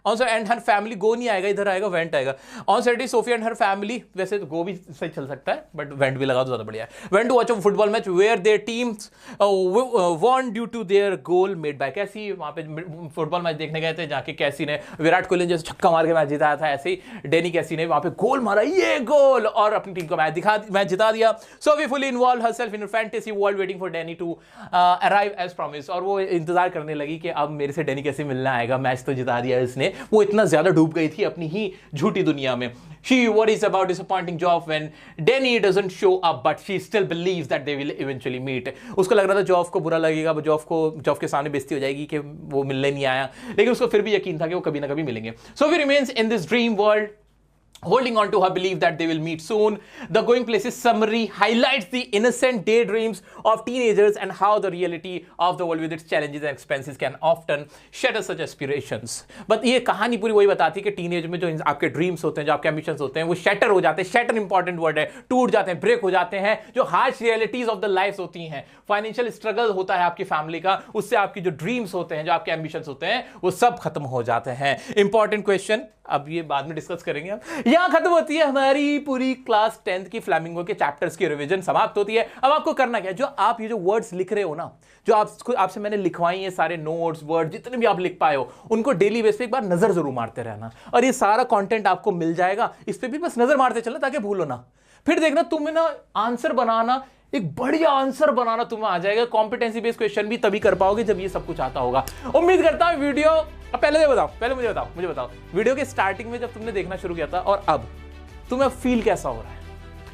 and her family go नहीं आएगा, इधर आएगा वेंट आएगा। On Saturday Sophie and her family, वैसे तो गो भी सही चल सकता है बट वेंट भी लगा तो ज्यादा बढ़िया है। Went to watch a football match where their teams won due to their goal made by Casey. वहां पे फुटबॉल मैच देखने गए थे जाके कैसी ने विराट कोहली ने जैसे छक्का मार के मैच जिताया था, ऐसे ही डेनी कैसी ने वहां पे गोल मारा, ये गोल, और अपनी टीम को मैच जिता दिया। Sophie fully involve herself in fantasy world waiting for Denny to arrive as promise. और वो इंतजार करने लगी कि अब मेरे से डेनी कैसी मिलना आएगा, मैच तो जिता दिया इसने, में वो इतना ज्यादा डूब गई थी अपनी ही झूठी दुनिया में. She worries about disappointing Joff when Danny doesn't show up, but she still believes that they will eventually meet. उसको लग रहा था जॉफ को बुरा लगेगा, जॉफ के सामने बेइज्जती हो जाएगी कि वो मिलने नहीं आया, लेकिन उसको फिर भी यकीन था कि वो कभी ना कभी मिलेंगे. So he remains in this dream world, holding on to her belief that they will meet soon. The Going Places summary highlights the innocent daydreams of teenagers and how the reality of the world with its challenges and expenses can often shatter such aspirations. But ये कहानी पूरी वही बताती है कि टीनेज में जो आपके ड्रीम्स होते हैं, जो आपके एम्बिशंस होते हैं, वो शैटर हो जाते हैं. शैटर इंपॉर्टेंट वर्ड है. टूट जाते हैं, ब्रेक हो जाते हैं. जो harsh realities of the life होती हैं, फाइनेंशियल स्ट्रगल होता है आपकी फैमिली का, उससे आपकी जो ड्रीम्स होते हैं, जो आपके एम्बिशंस होते हैं, वो सब खत्म हो जाते हैं. इंपॉर्टेंट क्वेश्चन, अब ये बाद में डिस्कस करेंगे. अब यहां खत्म होती है हमारी पूरी क्लास 10th की फ्लैमिंगो के चैप्टर्स की रिवीजन समाप्त होती है. अब आपको करना क्या है, जो आप ये जो वर्ड्स लिख रहे हो ना, जो आपसे मैंने लिखवाई है सारे नोट्स वर्ड जितने भी आप लिख पाए हो, उनको डेली बेस पे एक बार नजर जरूर मारते रहना. और ये सारा कंटेंट आपको मिल जाएगा, इस पे भी बस नजर मारते चलना ताकि भूलो ना. फिर देखना तुम्हें ना आंसर बनाना, एक बढ़िया आंसर बनाना तुम्हें आ जाएगा. कॉम्पिटेंसी बेस्ड क्वेश्चन भी तभी कर पाओगे जब ये सब कुछ आता होगा. उम्मीद करता हूं वीडियो, अब पहले मुझे बताओ वीडियो के स्टार्टिंग में जब तुमने देखना शुरू किया था और अब तुम्हें फील कैसा हो रहा है,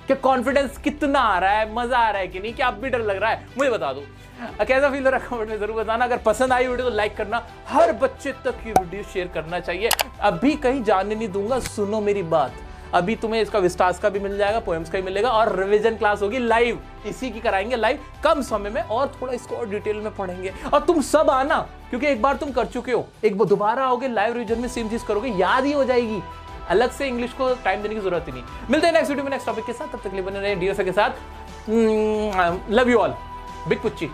कि कॉन्फिडेंस कितना आ रहा है, मजा आ रहा है कि नहीं, कि अब भी डर लग रहा है, मुझे बता दो. कैसा फील हो रहा है कमेंट में जरूर बताना. अगर पसंद आई वीडियो तो लाइक करना, हर बच्चे तक ये वीडियो शेयर करना चाहिए. अभी कहीं जाने नहीं दूंगा, सुनो मेरी बात. अभी तुम्हें इसका विस्टास का भी मिल जाएगा, पोएम्स का भी मिलेगा, और रिवीजन क्लास होगी लाइव, इसी की कराएंगे लाइव कम समय में, और थोड़ा इसको और डिटेल में पढ़ेंगे. और तुम सब आना, क्योंकि एक बार तुम कर चुके हो, एक बार दोबारा आओगे लाइव रिवीजन में सेम चीज करोगे, याद ही हो जाएगी. अलग से इंग्लिश को टाइम देने की जरूरत ही नहीं. मिलते हैं नेक्स्ट वीडियो में नेक्स्ट टॉपिक के साथ. तब तक के लिए बने रहे डियर के साथ. Love you all. बिग पुच्ची.